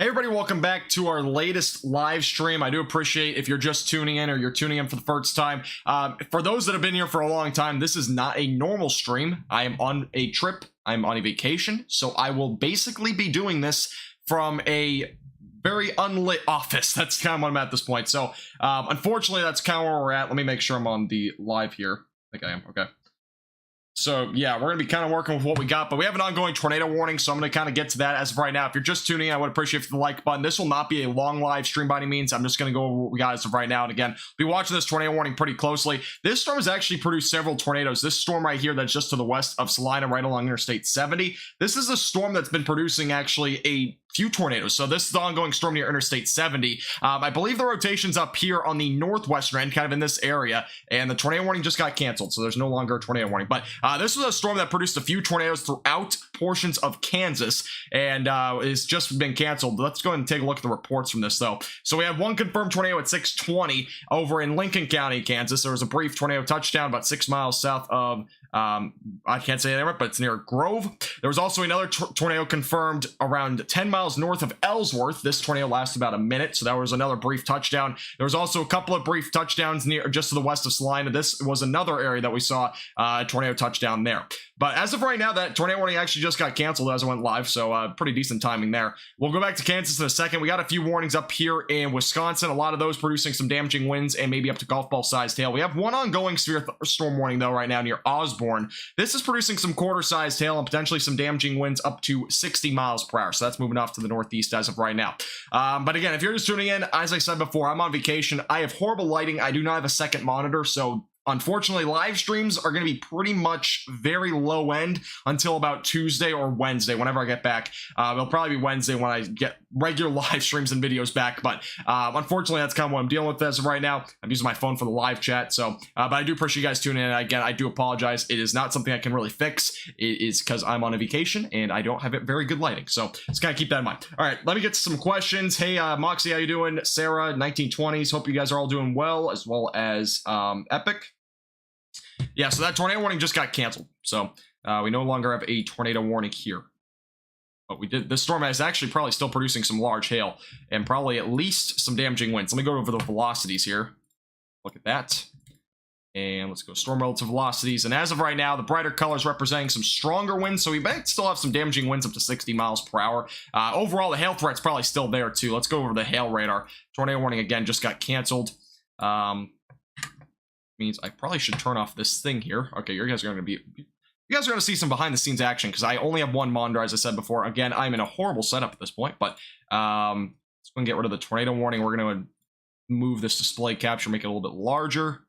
Hey everybody, welcome back to our latest live stream. I do appreciate if you're just tuning in or you're tuning in for the first time. For those that have been here for a long time, this is not a normal stream. I am on a trip. I'm on a vacation. So I will basically be doing this from a very unlit office. That's kind of what I'm at this point. So unfortunately, that's kind of where we're at. Let me make sure I'm on the live here. I think I am. Okay. So yeah, we're going to be kind of working with what we got, but we have an ongoing tornado warning, so I'm going to kind of get to that as of right now. If you're just tuning in, I would appreciate the like button. This will not be a long live stream by any means. I'm just going to go over what we got as of right now. And again, be watching this tornado warning pretty closely. This storm has actually produced several tornadoes. This storm right here that's just to the west of Salina, right along Interstate 70. This is a storm that's been producing actually a few tornadoes. So this is the ongoing storm near Interstate 70. I believe the rotation's up here on the northwestern end, kind of in this area, and the tornado warning just got canceled, so there's no longer a tornado warning. But this was a storm that produced a few tornadoes throughout portions of Kansas, and it's just been canceled. Let's go ahead and take a look at the reports from this, though. So we have one confirmed tornado at 6:20 over in Lincoln County, Kansas. There was a brief tornado touchdown about 6 miles south of I can't say it, but it's near Grove. There was also another tornado confirmed around 10 miles north of Ellsworth. This tornado lasted about a minute, so that was another brief touchdown. There was also a couple of brief touchdowns near just to the west of Salina. This was another area that we saw a tornado touchdown there. But as of right now, that tornado warning actually just got canceled as it went live, so pretty decent timing there. We'll go back to Kansas in a second. We got a few warnings up here in Wisconsin, a lot of those producing some damaging winds and maybe up to golf ball sized hail. We have one ongoing severe storm warning, though, right now near Osborne. This is producing some quarter-sized hail and potentially some damaging winds up to 60 miles per hour, so that's moving off to the northeast as of right now. But again, if you're just tuning in, as I said before, I'm on vacation. I have horrible lighting. I do not have a second monitor, so unfortunately, live streams are going to be pretty much very low end until about Tuesday or Wednesday, whenever I get back. It'll probably be Wednesday when I get regular live streams and videos back, but unfortunately, that's kind of what I'm dealing with as of right now. I'm using my phone for the live chat, so, but I do appreciate you guys tuning in. Again, I do apologize. It is not something I can really fix. It is because I'm on a vacation and I don't have it very good lighting, so just kind of keep that in mind. All right, let me get to some questions. Hey, Moxie, how you doing? Sarah, 1920s. Hope you guys are all doing well, as well as Epic. Yeah, so that tornado warning just got canceled. So we no longer have a tornado warning here. But we did. This storm is actually probably still producing some large hail and probably at least some damaging winds. Let me go over the velocities here. Look at that. And let's go storm relative velocities. And as of right now, the brighter colors representing some stronger winds. So we might still have some damaging winds up to 60 miles per hour. Overall, the hail threat's probably still there too. Let's go over the hail radar. Tornado warning again just got canceled. Means I probably should turn off this thing here. Okay, you guys are going to see some behind the scenes action because I only have one monitor, as I said before. Again, I'm in a horrible setup at this point, but let's go and get rid of the tornado warning. We're going to move this display capture, make it a little bit larger.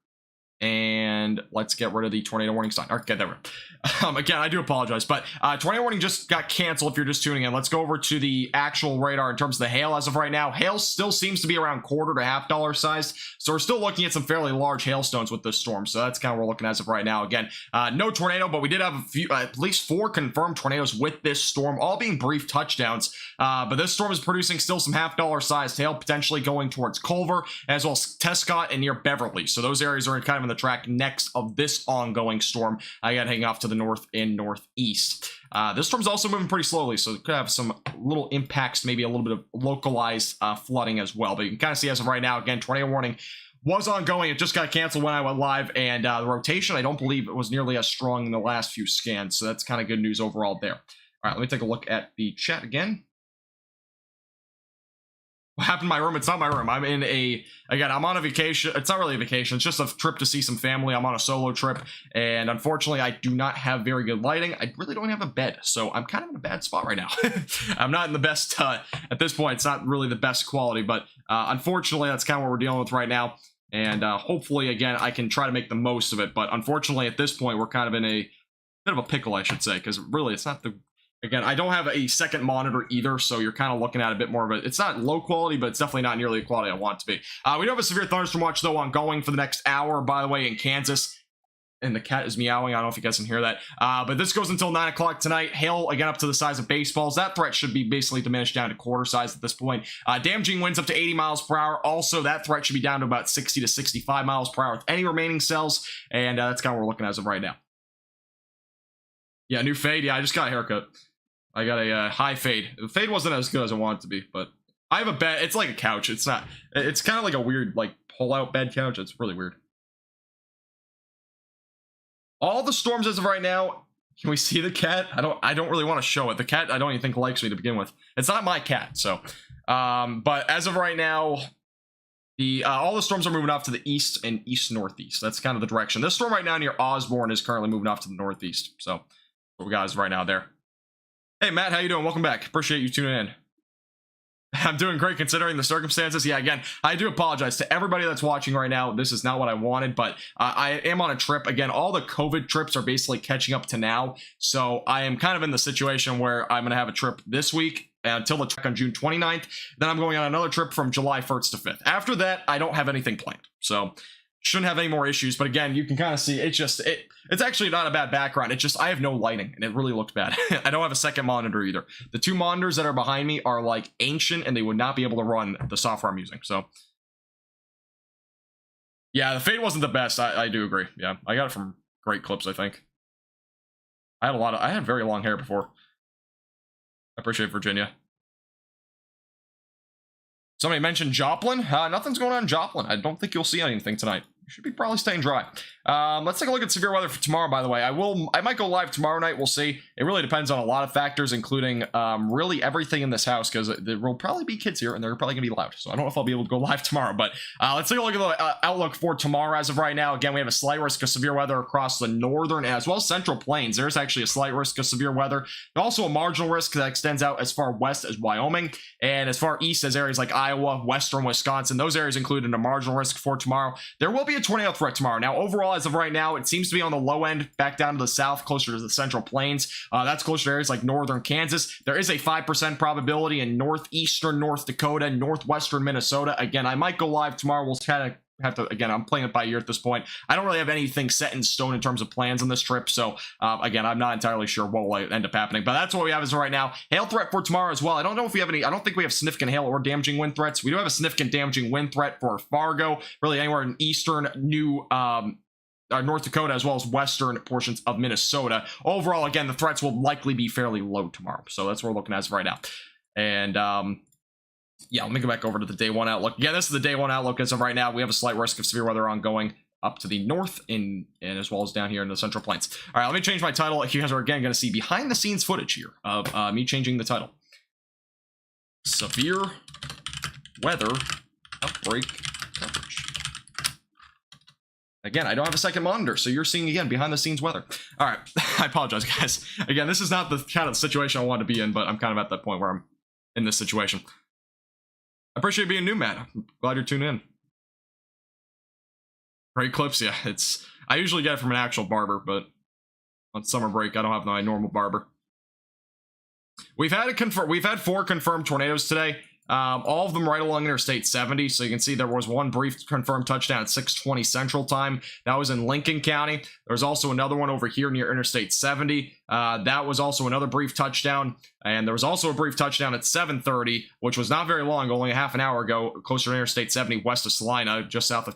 And let's get rid of the tornado warning sign. Okay, there we go. Again, I do apologize, but tornado warning just got canceled if you're just tuning in. Let's go over to the actual radar in terms of the hail as of right now. Hail still seems to be around quarter to $half sized, so we're still looking at some fairly large hailstones with this storm, so that's kind of what we're looking at as of right now. Again, no tornado, but we did have a few, at least 4 confirmed tornadoes with this storm, all being brief touchdowns, but this storm is producing still some $half sized hail, potentially going towards Culver, as well as Tescott and near Beverly, so those areas are kind of in the track next of this ongoing storm. I got heading off to the north and northeast. This storm's also moving pretty slowly, so it could have some little impacts, maybe a little bit of localized flooding as well. But you can kind of see as of right now, again, tornado warning was ongoing. It just got canceled when I went live, and the rotation, I don't believe it was nearly as strong in the last few scans, so that's kind of good news overall there. All right, let me take a look at the chat again. What happened in my room? It's not my room. I'm in I'm on a vacation. It's not really a vacation. It's just a trip to see some family. I'm on a solo trip, and unfortunately, I do not have very good lighting. I really don't have a bed, so I'm kind of in a bad spot right now. I'm not in the best, at this point, it's not really the best quality, but unfortunately, that's kind of what we're dealing with right now, and hopefully, again, I can try to make the most of it, but unfortunately, at this point, we're kind of in a bit of a pickle, I should say, because really, it's not the... Again, I don't have a second monitor either, so you're kind of looking at a bit more of it. It's not low quality, but it's definitely not nearly the quality I want it to be. We do have a severe thunderstorm watch, though, ongoing for the next hour, by the way, in Kansas. And the cat is meowing. I don't know if you guys can hear that. But this goes until 9 o'clock tonight. Hail, again, up to the size of baseballs. That threat should be basically diminished down to quarter size at this point. Damaging winds up to 80 miles per hour. Also, that threat should be down to about 60 to 65 miles per hour with any remaining cells. And that's kind of what we're looking at as of right now. Yeah, new fade. Yeah, I just got a haircut. I got a high fade. The fade wasn't as good as I wanted it to be, but I have a bed. It's like a couch. It's not. It's kind of like a weird, like, pull-out bed couch. It's really weird. All the storms as of right now. Can we see the cat? I don't really want to show it. The cat, I don't even think likes me to begin with. It's not my cat, so. But as of right now, all the storms are moving off to the east and east-northeast. That's kind of the direction. This storm right now near Osborne is currently moving off to the northeast. So, what we got is right now there. Hey, Matt, how you doing? Welcome back. Appreciate you tuning in. I'm doing great considering the circumstances. Yeah, again, I do apologize to everybody that's watching right now. This is not what I wanted, but I am on a trip. Again, all the COVID trips are basically catching up to now. So I am kind of in the situation where I'm going to have a trip this week until the trek on June 29th. Then I'm going on another trip from July 1st to 5th. After that, I don't have anything planned. So shouldn't have any more issues. But again, you can kind of see it's actually not a bad background. It's just I have no lighting and it really looked bad. I don't have a second monitor either. The two monitors that are behind me are like ancient and they would not be able to run the software I'm using. So yeah, the fade wasn't the best. I do agree. Yeah, I got it from Great Clips, I think. I had very long hair before. I appreciate Virginia. Somebody mentioned Joplin. Nothing's going on in Joplin. I don't think you'll see anything tonight. You should be probably staying dry. Let's take a look at severe weather for tomorrow, by the way. I might go live tomorrow night. We'll see. It really depends on a lot of factors, including really everything in this house, because there will probably be kids here, and they're probably going to be loud. So I don't know if I'll be able to go live tomorrow, but let's take a look at the outlook for tomorrow as of right now. Again, we have a slight risk of severe weather across the northern as well as central plains. There's actually a slight risk of severe weather. Also a marginal risk that extends out as far west as Wyoming, and as far east as areas like Iowa, western Wisconsin. Those areas included in a marginal risk for tomorrow. There will be a tornado threat tomorrow. Now, overall, as of right now, it seems to be on the low end, back down to the south, closer to the central plains. That's closer to areas like northern Kansas. There is a 5% probability in northeastern North Dakota, northwestern Minnesota. Again, I might go live tomorrow. We'll kind of have to, again, I'm playing it by ear at this point. I don't really have anything set in stone in terms of plans on this trip. So, again, I'm not entirely sure what will end up happening. But that's what we have as of right now. Hail threat for tomorrow as well. I don't know if we have any, I don't think we have significant hail or damaging wind threats. We do have a significant damaging wind threat for Fargo, really anywhere in eastern North Dakota, as well as western portions of Minnesota. Overall, again, the threats will likely be fairly low tomorrow. So that's what we're looking at as of right now. And, yeah, let me go back over to the day one outlook. Yeah, this is the day one outlook as of right now. We have a slight risk of severe weather ongoing up to the north and as well as down here in the central plains. All right, let me change my title. You guys are again going to see behind the scenes footage here of me changing the title. Severe weather outbreak coverage. Again, I don't have a second monitor, so you're seeing, again, behind-the-scenes weather. All right, I apologize, guys. Again, this is not the kind of situation I wanted to be in, but I'm kind of at that point where I'm in this situation. I appreciate being new, Matt. I'm glad you're tuning in. Great Clips, yeah. I usually get it from an actual barber, but on summer break, I don't have my normal barber. We've had 4 confirmed tornadoes today. All of them right along Interstate 70. So you can see there was one brief confirmed touchdown at 6:20 Central Time. That was in Lincoln County. There was also another one over here near Interstate 70. That was also another brief touchdown. And there was also a brief touchdown at 7:30, which was not very long, only a half an hour ago, closer to Interstate 70 west of Salina, just south of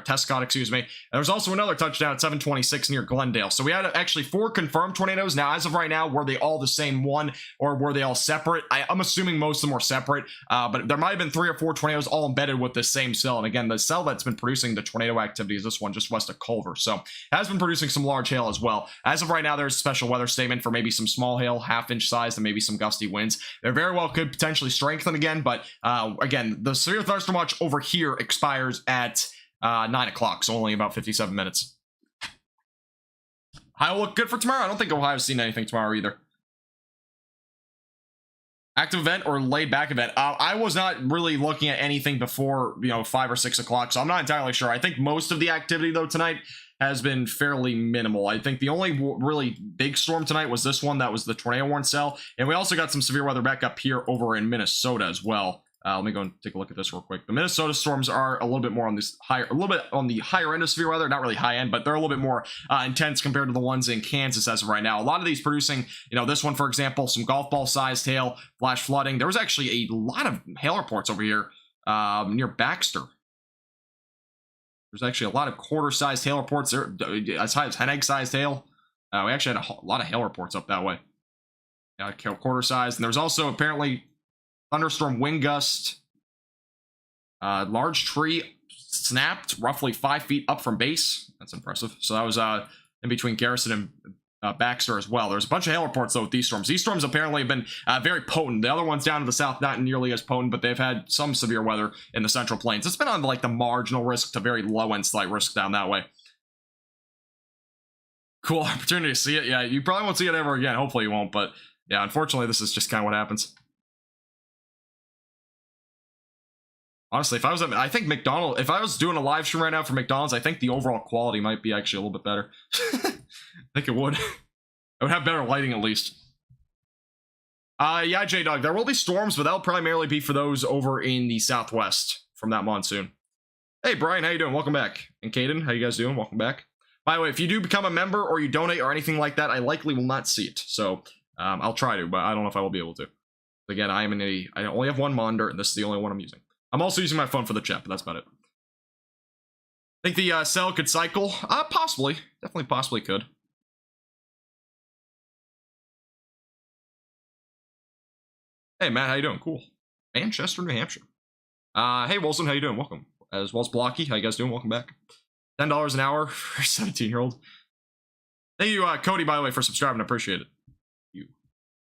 Tescott, excuse me. And there was also another touchdown at 7:26 near Glendale. So we had actually 4 confirmed tornadoes. Now, as of right now, were they all the same one or were they all separate? I'm assuming most of them were separate, but there might have been 3 or 4 tornadoes all embedded with the same cell. And again, the cell that's been producing the tornado activity is this one just west of Culver. So it has been producing some large hail as well. As of right now, there's a special weather statement for maybe some small hail, half-inch size, and maybe some gusty winds. There very well could potentially strengthen again, but again, the severe thunderstorm watch over here expires at 9 o'clock, so only about 57 minutes. Ohio look good for tomorrow. I don't think Ohio's seen anything tomorrow either. Active event or laid back event. I was not really looking at anything before 5 or 6 o'clock, so I'm not entirely sure. I think most of the activity though tonight has been fairly minimal. I think the only really big storm tonight was this one. That was the tornado warning cell, and we also got some severe weather back up here over in Minnesota as well. Let me go and take a look at this real quick. The Minnesota storms are a little bit more on this higher, a little bit on the higher end of severe weather. Not really high end, but they're a little bit more intense compared to the ones in Kansas as of right now. A lot of these producing, this one, for example, some golf ball sized hail, flash flooding. There was actually a lot of hail reports over here near Baxter. There's actually a lot of quarter-sized hail reports there, as high as 10-egg-sized hail. We actually had a lot of hail reports up that way. Quarter-sized, and there was also apparently thunderstorm wind gust. Large tree snapped roughly 5 feet up from base. That's impressive. So that was in between Garrison and Baxter as well. There's a bunch of hail reports though with these storms. These storms apparently have been very potent. The other ones down to the south not nearly as potent, but they've had some severe weather in the central plains. It's been on like the marginal risk to very low end slight risk down that way. Cool opportunity to see it. Yeah, you probably won't see it ever again. Hopefully you won't, but yeah, unfortunately this is just kind of what happens. Honestly, if I was at, I think McDonald's, if I was doing a live stream right now for McDonald's, I think the overall quality might be actually a little bit better. I think it would. It would have better lighting at least. Yeah, J-Dog, there will be storms, but that'll primarily be for those over in the southwest from that monsoon. Hey, Brian, how you doing? Welcome back. And Caden, how you guys doing? Welcome back. By the way, if you do become a member or you donate or anything like that, I likely will not see it. So I'll try to, but I don't know if I will be able to. Again, I only have one monitor, and this is the only one I'm using. I'm also using my phone for the chat, but that's about it. I think the cell could cycle. Possibly. Definitely possibly could. Hey, Matt, how you doing? Cool. Manchester, New Hampshire. Hey, Wilson, how you doing? Welcome. As well as Blocky, how you guys doing? Welcome back. $10 an hour for a 17-year-old. Thank you, Cody, by the way, for subscribing. I appreciate it. You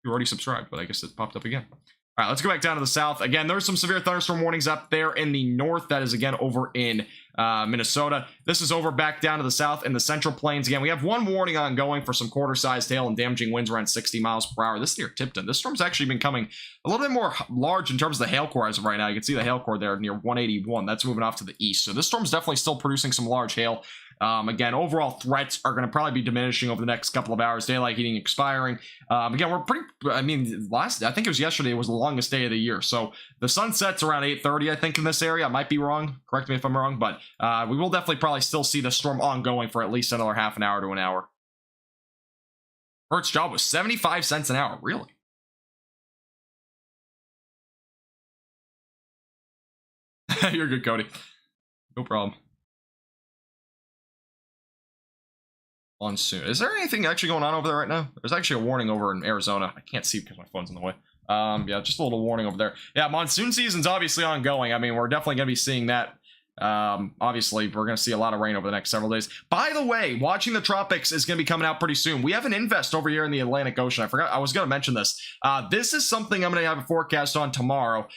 already subscribed, but I guess it popped up again. All right, let's go back down to the south. Again, there's some severe thunderstorm warnings up there in the north. That is, again, over in Minnesota. This is over back down to the south in the central plains. Again, we have one warning ongoing for some quarter-sized hail and damaging winds around 60 miles per hour. This is near Tipton. This storm's actually been coming a little bit more large in terms of the hail core as of right now. You can see the hail core there near 181. That's moving off to the east. So this storm's definitely still producing some large hail. Again, overall threats are going to probably be diminishing over the next couple of hours. Daylight heating expiring. Again, we're pretty, I mean, I think it was yesterday, was the longest day of the year. So the sun sets around 8:30, I think, in this area. I might be wrong. Correct me if I'm wrong, but we will definitely probably still see the storm ongoing for at least another half an hour to an hour. Hertz's job was 75 cents an hour. Really? You're good, Cody. No problem. Monsoon. Is there anything actually going on over there right now? There's actually a warning over in Arizona. I can't see because my phone's in the way. Yeah, just a little warning over there. Yeah, monsoon season's obviously ongoing. I mean, we're definitely going to be seeing that. Obviously, we're going to see a lot of rain over the next several days. By the way, Watching the Tropics is going to be coming out pretty soon. We have an invest over here in the Atlantic Ocean. I forgot. I was going to mention this. This is something I'm going to have a forecast on tomorrow.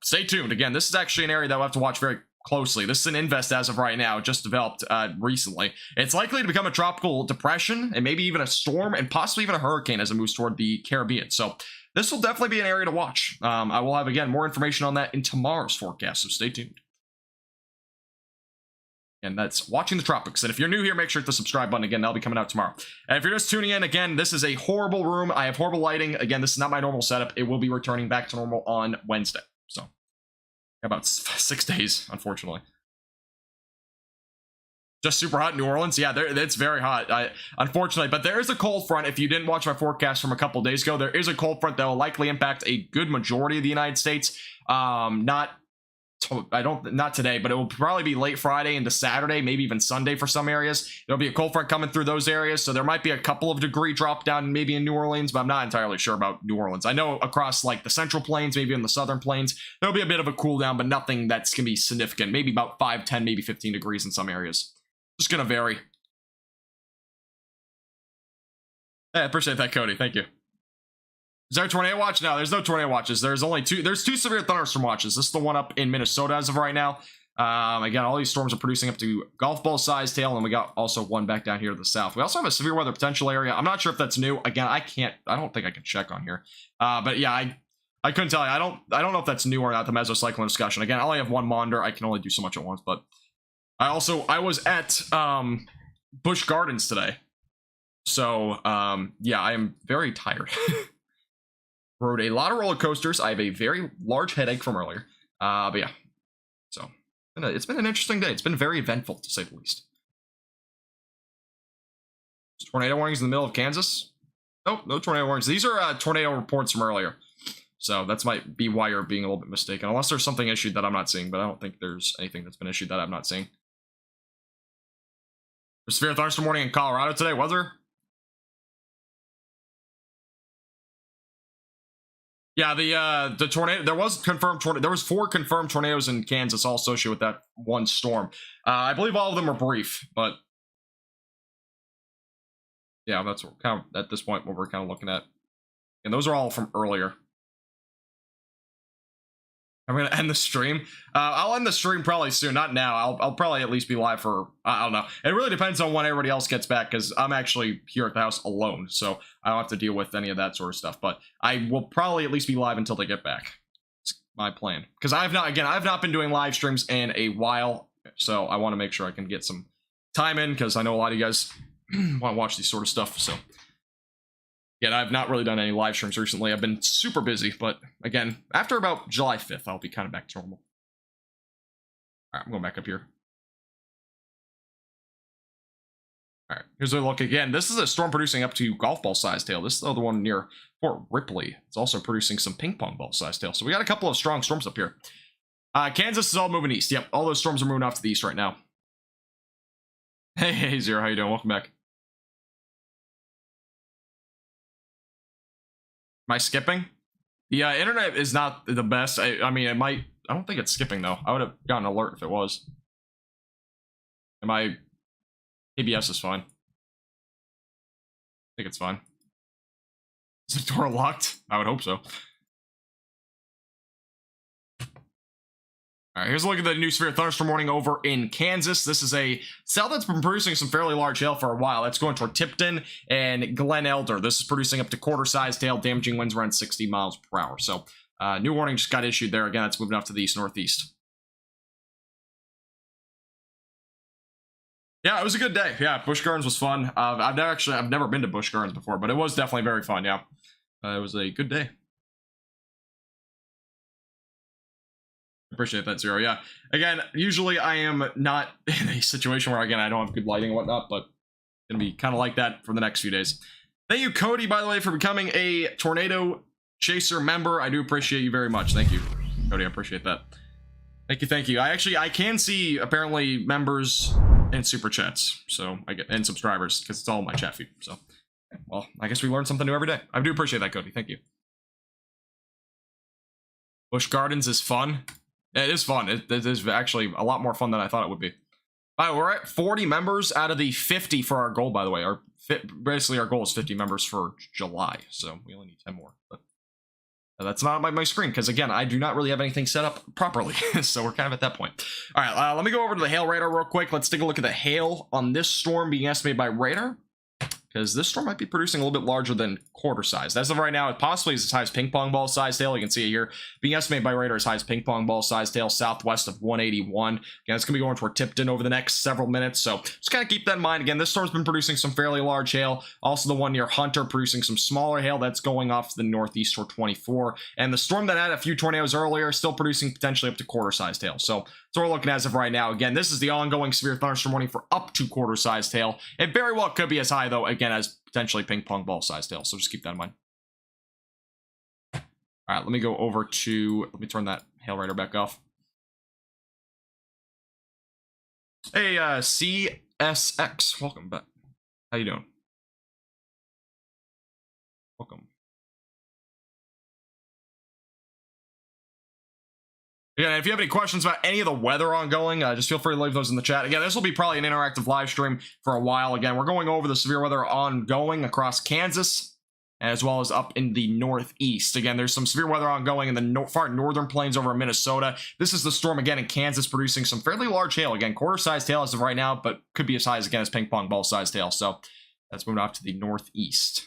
Stay tuned. Again, this is actually an area that we'll have to watch very closely. This is an invest as of right now, just developed recently. It's likely to become a tropical depression and maybe even a storm and possibly even a hurricane as it moves toward the Caribbean. So this will definitely be an area to watch. I will have, again, more information on that in tomorrow's forecast, so stay tuned. And that's Watching the Tropics. And if you're new here, make sure to hit the subscribe button. Again, that'll be coming out tomorrow. And if you're just tuning in, again, this is a horrible room. I have horrible lighting. Again, this is not my normal setup. It will be returning back to normal on Wednesday. So about 6 days, unfortunately. Just super hot in New Orleans. Yeah, it's very hot, unfortunately. But there is a cold front. If you didn't watch my forecast from a couple days ago, there is a cold front that will likely impact a good majority of the United States. Not today, but it will probably be late Friday into Saturday, maybe even Sunday for some areas. There'll be a cold front coming through those areas, so there might be a couple of degree drop down maybe in New Orleans, but I'm not entirely sure about New Orleans. I know across like the central plains, maybe in the southern plains, there'll be a bit of a cool down, but nothing that's gonna be significant. Maybe about 5, 10, maybe 15 degrees in some areas. Just gonna vary. Hey, I appreciate that, Cody. Thank you. Is there a tornado watch? No, there's no tornado watches. There's only two. There's 2 severe thunderstorm watches. This is the one up in Minnesota as of right now. Again, all these storms are producing up to golf ball size hail, and we got also one back down here to the south. We also have a severe weather potential area. I'm not sure if that's new. Again, I don't think I can check on here. But yeah, I couldn't tell you. I don't know if that's new or not. The mesocyclone discussion. Again, I only have one monitor. I can only do so much at once. But I was at Busch Gardens today, so yeah, I am very tired. Rode a lot of roller coasters. I have a very large headache from earlier. But yeah. So, it's been an interesting day. It's been very eventful, to say the least. Tornado warnings in the middle of Kansas? Nope, no tornado warnings. These are tornado reports from earlier. So, that might be why you're being a little bit mistaken. Unless there's something issued that I'm not seeing. But I don't think there's anything that's been issued that I'm not seeing. There's severe thunderstorm warning in Colorado today. Weather? Yeah, the tornado, there was confirmed tornado, there was 4 confirmed tornadoes in Kansas, all associated with that one storm. I believe all of them are brief, but yeah, that's what kind of at this point what we're kind of looking at. And those are all from earlier. I'm gonna end the stream. I'll end the stream probably soon, not now. I'll probably at least be live for, I don't know. It really depends on when everybody else gets back, because I'm actually here at the house alone, so I don't have to deal with any of that sort of stuff. But I will probably at least be live until they get back. It's my plan, because I've not been doing live streams in a while, so I want to make sure I can get some time in, because I know a lot of you guys want to watch these sort of stuff. So yeah, I've not really done any live streams recently. I've been super busy, but again, after about July 5th, I'll be kind of back to normal. All right, I'm going back up here. All right, here's a look again. This is a storm producing up to golf ball sized hail. This is the other one near Fort Ripley. It's also producing some ping pong ball sized hail. So we got a couple of strong storms up here. Kansas is all moving east. Yep, all those storms are moving off to the east right now. Hey, Zero, how you doing? Welcome back. Am I skipping? The internet is not the best. I mean, it might. I don't think it's skipping, though. I would have gotten an alert if it was. Am I... ABS is fine. I think it's fine. Is the door locked? I would hope so. All right, here's a look at the new severe thunderstorm warning over in Kansas. This is a cell that's been producing some fairly large hail for a while. That's going toward Tipton and Glen Elder. This is producing up to quarter-sized hail, damaging winds around 60 miles per hour. So, new warning just got issued there. Again, it's moving off to the east-northeast. Yeah, it was a good day. Yeah, Busch Gardens was fun. I've never been to Busch Gardens before, but it was definitely very fun. Yeah, it was a good day. Appreciate that, Zero. Yeah, again, usually I am not in a situation where, again, I don't have good lighting and whatnot, but gonna be kind of like that for the next few days. Thank you, Cody, by the way, for becoming a Tornado Chaser member. I do appreciate you very much. Thank you, Cody. I appreciate that. Thank you. I can see apparently members and super chats, so and subscribers, because it's all in my chat feed. So, well, I guess we learn something new every day. I do appreciate that, Cody. Thank you. Busch Gardens is fun. It is fun. It is actually a lot more fun than I thought it would be. All right, we're at 40 members out of the 50 for our goal, by the way. Basically, our goal is 50 members for July, so we only need 10 more. But that's not on my screen, because, again, I do not really have anything set up properly, so we're kind of at that point. All right, let me go over to the hail radar real quick. Let's take a look at the hail on this storm being estimated by radar, because this storm might be producing a little bit larger than quarter size. As of right now, it possibly is as high as ping pong ball sized hail. You can see it here being estimated by radar as high as ping pong ball sized hail southwest of 181. Again, it's going to be going toward Tipton over the next several minutes, so just kind of keep that in mind. Again, this storm's been producing some fairly large hail. Also, the one near Hunter producing some smaller hail that's going off to the northeast toward 24. And the storm that had a few tornadoes earlier still producing potentially up to quarter sized hail. So that's what we're looking at as of right now. Again, this is the ongoing severe thunderstorm warning for up to quarter sized hail. It very well could be as high, though, again, as potentially ping pong ball sized hail. So just keep that in mind. All right, let me go over to, let me turn that hail radar back off. Hey, CSX, welcome back. How you doing? Welcome. Again, if you have any questions about any of the weather ongoing, just feel free to leave those in the chat. Again, this will be probably an interactive live stream for a while. Again, we're going over the severe weather ongoing across Kansas, as well as up in the northeast. Again, there's some severe weather ongoing in the far northern plains over Minnesota. This is the storm, again, in Kansas, producing some fairly large hail. Again, quarter-sized hail as of right now, but could be as high as, again, as ping pong ball-sized hail. So that's moving off to the northeast.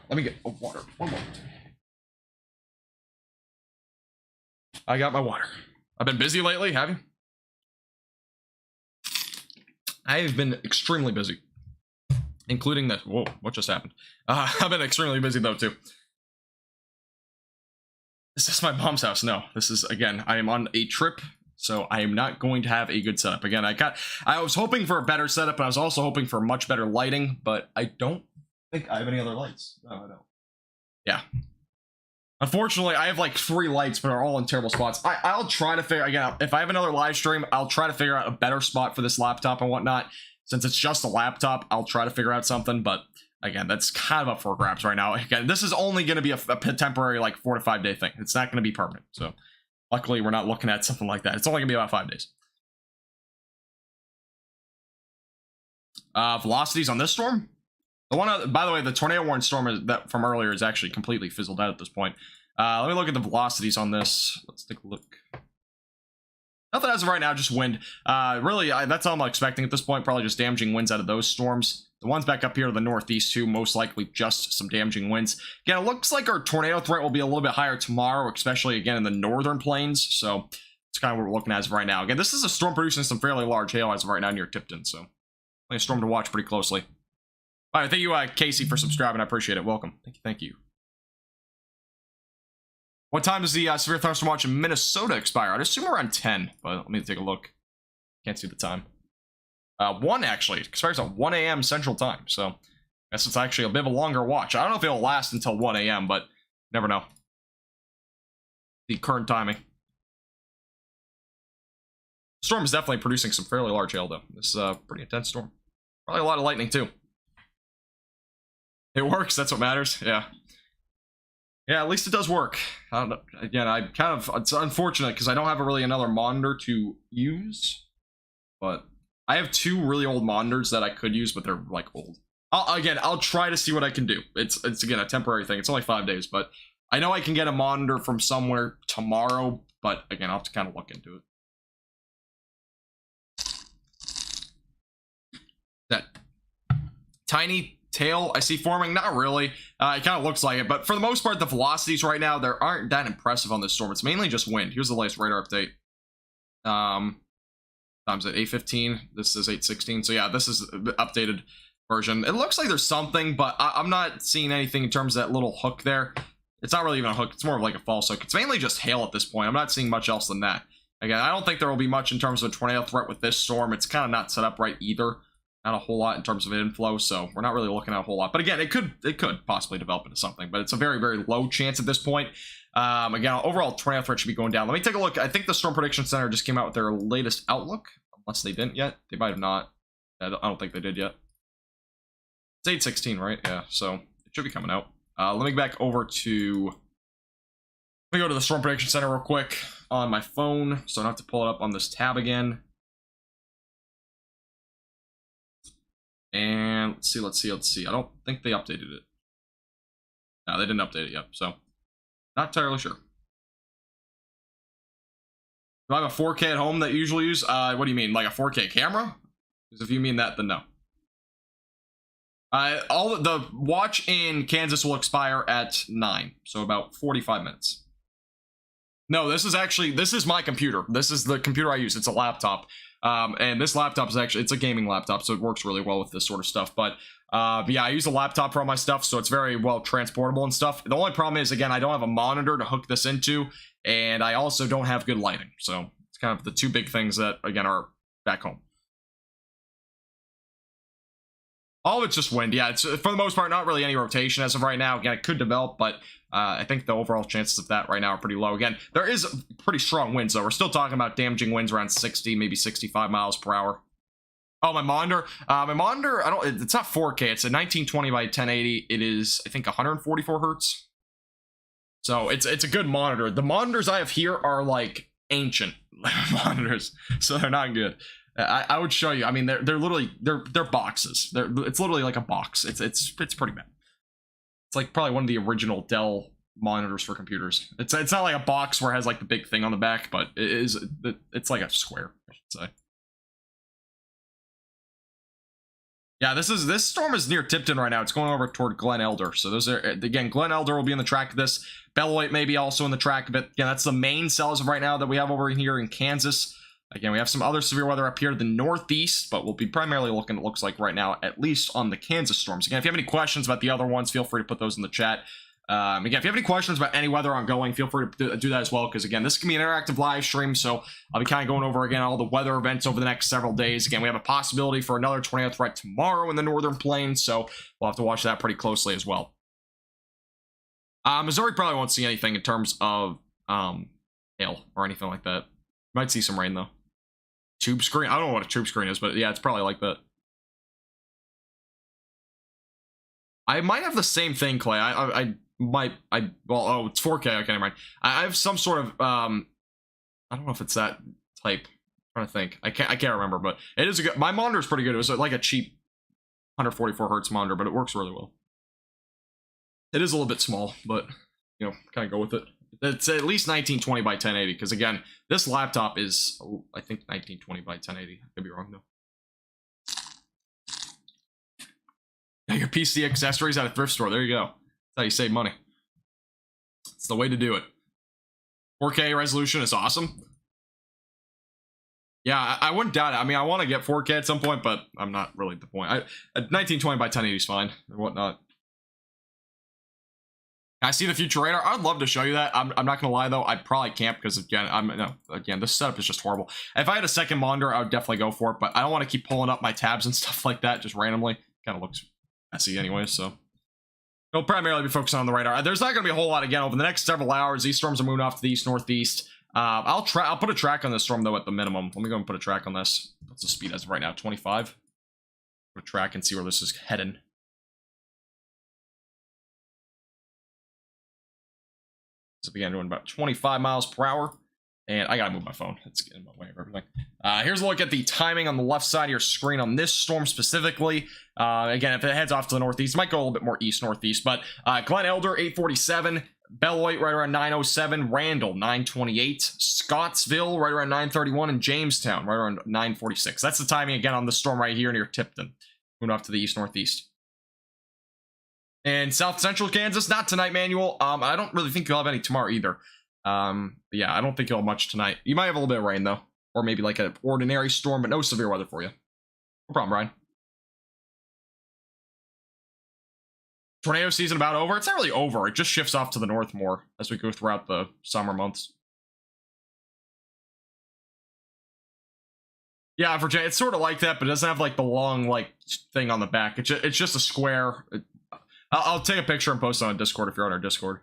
Let me get water. One moment. I got my water. I've been busy lately, have you? I've been extremely busy. Including this. Whoa, what just happened? I've been extremely busy, though, too. Is this my mom's house? No. This is, again, I am on a trip, so I am not going to have a good setup. Again, I was hoping for a better setup, and I was also hoping for much better lighting, but I don't think I have any other lights. No, I don't. Yeah. Unfortunately, I have like 3 lights, but are all in terrible spots. I'll try to figure, again, if I have another live stream, I'll try to figure out a better spot for this laptop and whatnot. Since it's just a laptop, I'll try to figure out something, but again, that's kind of up for grabs right now. Again, this is only going to be a temporary, like 4 to 5 day thing. It's not going to be permanent. So luckily, we're not looking at something like that. It's only going to be about 5 days. Velocities on this storm. The one, by the way, the tornado warning storm that from earlier is actually completely fizzled out at this point. Let me look at the velocities on this. Let's take a look. Nothing as of right now, just wind. Really, that's all I'm expecting at this point. Probably just damaging winds out of those storms. The ones back up here to the northeast too, most likely just some damaging winds. Again, it looks like our tornado threat will be a little bit higher tomorrow, especially again in the northern plains. So it's kind of what we're looking at as of right now. Again, this is a storm producing some fairly large hail as of right now near Tipton. So a storm to watch pretty closely. All right, thank you, Casey, for subscribing. I appreciate it. Welcome. Thank you. What time does the severe thunderstorm watch in Minnesota expire? I'd assume around 10, but let me take a look. Can't see the time. 1 actually. It expires at 1 a.m. Central Time, so I guess it's actually a bit of a longer watch. I don't know if it'll last until 1 a.m., but never know. The current timing. Storm is definitely producing some fairly large hail, though. This is a pretty intense storm. Probably a lot of lightning, too. It works, that's what matters, yeah. Yeah, at least it does work. Again, I kind of, it's unfortunate because I don't have really another monitor to use, but I have 2 really old monitors that I could use, but they're like old. I'll try to see what I can do. It's again a temporary thing. It's only 5 days, but I know I can get a monitor from somewhere tomorrow, but again, I'll have to kind of look into it. That tiny tail I see forming, not really. It kind of looks like it, but for the most part, the velocities right now, they aren't that impressive on this storm. It's mainly just wind. Here's the latest radar update. Time's at 8:15. This is 8:16. So yeah, this is the updated version. It looks like there's something, but I'm not seeing anything in terms of that little hook there. It's not really even a hook. It's more of like a false hook. It's mainly just hail at this point. I'm not seeing much else than that. Again, I don't think there will be much in terms of a tornado threat with this storm. It's kind of not set up right either. Not a whole lot in terms of inflow, so we're not really looking at a whole lot. But again, it could possibly develop into something, but it's a very, very low chance at this point. Again, overall tornado threat should be going down. Let me take a look. I think the Storm Prediction Center just came out with their latest outlook, unless they didn't yet. They might have not. I don't think they did yet. It's 8:16, right? Yeah, so it should be coming out. Let me go back over to... Let me go to the Storm Prediction Center real quick on my phone, so I don't have to pull it up on this tab again. And let's see. I don't think they updated it. No, they didn't update it yet, so not entirely sure. Do I have a 4K at home that you usually use? What do you mean, like a 4K camera? Because if you mean that, then no. The watch in Kansas will expire at 9, so about 45 minutes. No, this is my computer. This is the computer I use. It's a laptop. And this laptop is actually, it's a gaming laptop, so it works really well with this sort of stuff. But yeah, I use a laptop for all my stuff, so it's very well transportable and stuff. The only problem is, again, I don't have a monitor to hook this into, and I also don't have good lighting. So it's kind of the 2 big things that, again, are back home. All of it's just wind. Yeah, it's for the most part not really any rotation as of right now. Again, it could develop, but I think the overall chances of that right now are pretty low. Again, there is pretty strong winds, though. We're still talking about damaging winds around 60, maybe 65 miles per hour. Oh, my monitor. It's not 4K. It's a 1920 by 1080. It is, I think, 144 hertz. So it's a good monitor. The monitors I have here are like ancient monitors, so they're not good. I would show you. I mean, they're literally they're boxes. It's literally like a box. It's pretty bad. It's like probably one of the original Dell monitors for computers. It's not like a box where it has like the big thing on the back, but it's like a square, I should say. Yeah, this storm is near Tipton right now. It's going over toward Glen Elder. So those are, again, Glen Elder will be in the track of this. Beloit may be also in the track of it. Again, that's the main cells of right now that we have over here in Kansas. Again, we have some other severe weather up here to the northeast, but we'll be primarily looking, it looks like right now, at least on the Kansas storms. Again, if you have any questions about the other ones, feel free to put those in the chat. Again, if you have any questions about any weather ongoing, feel free to do that as well, because again, this can be an interactive live stream, so I'll be kind of going over again all the weather events over the next several days. Again, we have a possibility for another tornado threat tomorrow in the northern plains, so we'll have to watch that pretty closely as well. Missouri probably won't see anything in terms of hail or anything like that. Might see some rain though. Tube screen, I don't know what a tube screen is, but yeah, it's probably like that. I might have the same thing, Clay. I might, well, oh, it's 4K. Okay, never mind. I have some sort of, I don't know if it's that type. I'm trying to think. I can't remember, but it is a good, my monitor is pretty good. It was like a cheap 144 hertz monitor, but it works really well. It is a little bit small, but, you know, kind of go with it. It's at least 1920 by 1080, because again, this laptop is, I think, 1920 by 1080. I could be wrong, though. Your PC accessories at a thrift store. There you go. That's how you save money. It's the way to do it. 4K resolution is awesome. Yeah, I wouldn't doubt it. I mean, I want to get 4K at some point, but I'm not really at the point. 1920 by 1080 is fine and whatnot. I see the future radar. I'd love to show you that. I'm not gonna lie though, I probably can't because again, this setup is just horrible. If I had a second monitor, I would definitely go for it, but I don't want to keep pulling up my tabs and stuff like that just randomly. Kind of looks messy anyway, so we'll primarily be focusing on the radar. There's not gonna be a whole lot again over the next several hours. These storms are moving off to the east northeast. I'll put a track on this storm though at the minimum. Let me go and put a track on this. What's the speed as of right now? 25. Put a track and see where this is heading. So began doing about 25 miles per hour. And I gotta move my phone. It's getting in my way of everything. Here's a look at the timing on the left side of your screen on this storm specifically. Again, if it heads off to the northeast, it might go a little bit more east-northeast. But Glen Elder, 847. Beloit, right around 907. Randall, 928. Scottsville, right around 931. And Jamestown, right around 946. That's the timing, again, on the storm right here near Tipton. Moving off to the east-northeast. And South Central Kansas, not tonight, Manuel. I don't really think you'll have any tomorrow either. Yeah, I don't think you'll have much tonight. You might have a little bit of rain, though. Or maybe like an ordinary storm, but no severe weather for you. No problem, Ryan. Tornado season about over? It's not really over. It just shifts off to the north more as we go throughout the summer months. Yeah, Virginia, it's sort of like that, but it doesn't have like the long like thing on the back. It's just a square. I'll take a picture and post it on Discord if you're on our Discord.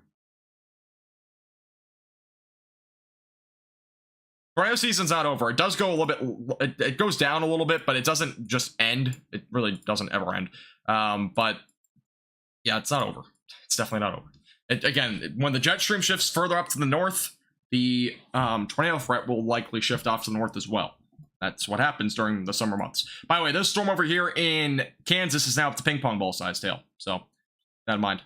Tornado season's not over. It does go a little bit, it goes down a little bit, but it doesn't just end. It really doesn't ever end. But yeah, it's not over. It's definitely not over. Again, when the jet stream shifts further up to the north, the tornado threat will likely shift off to the north as well. That's what happens during the summer months. By the way, this storm over here in Kansas is now up to ping pong ball size tail. So, that in mind.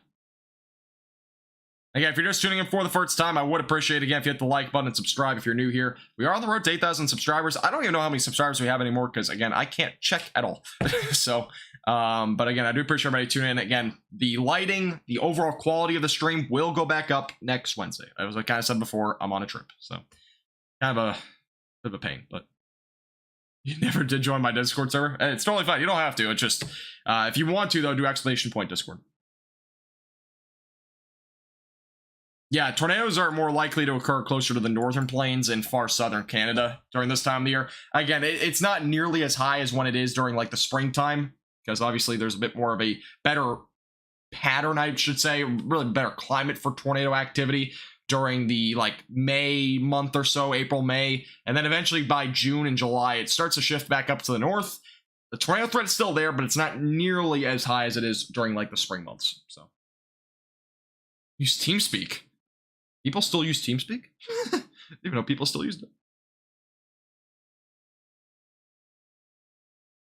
Again, if you're just tuning in for the first time, I would appreciate, again, if you hit the like button and subscribe if you're new here. We are on the road to 8,000 subscribers. I don't even know how many subscribers we have anymore because, again, I can't check at all. So, but again, I do appreciate everybody tuning in. Again, the lighting, the overall quality of the stream will go back up next Wednesday. As I kind of said before, I'm on a trip. So, kind of a bit of a pain, but you never did join my Discord server. It's totally fine. You don't have to. It's just, if you want to, though, do exclamation point Discord. Yeah, tornadoes are more likely to occur closer to the northern plains and far southern Canada during this time of the year. Again, it's not nearly as high as when it is during like the springtime, because obviously there's a bit more of a better pattern, I should say, really better climate for tornado activity during the like May month or so, April, May, and then eventually by June and July, it starts to shift back up to the north. The tornado threat is still there, but it's not nearly as high as it is during like the spring months. So use TeamSpeak. People still use TeamSpeak? Even though people still use it.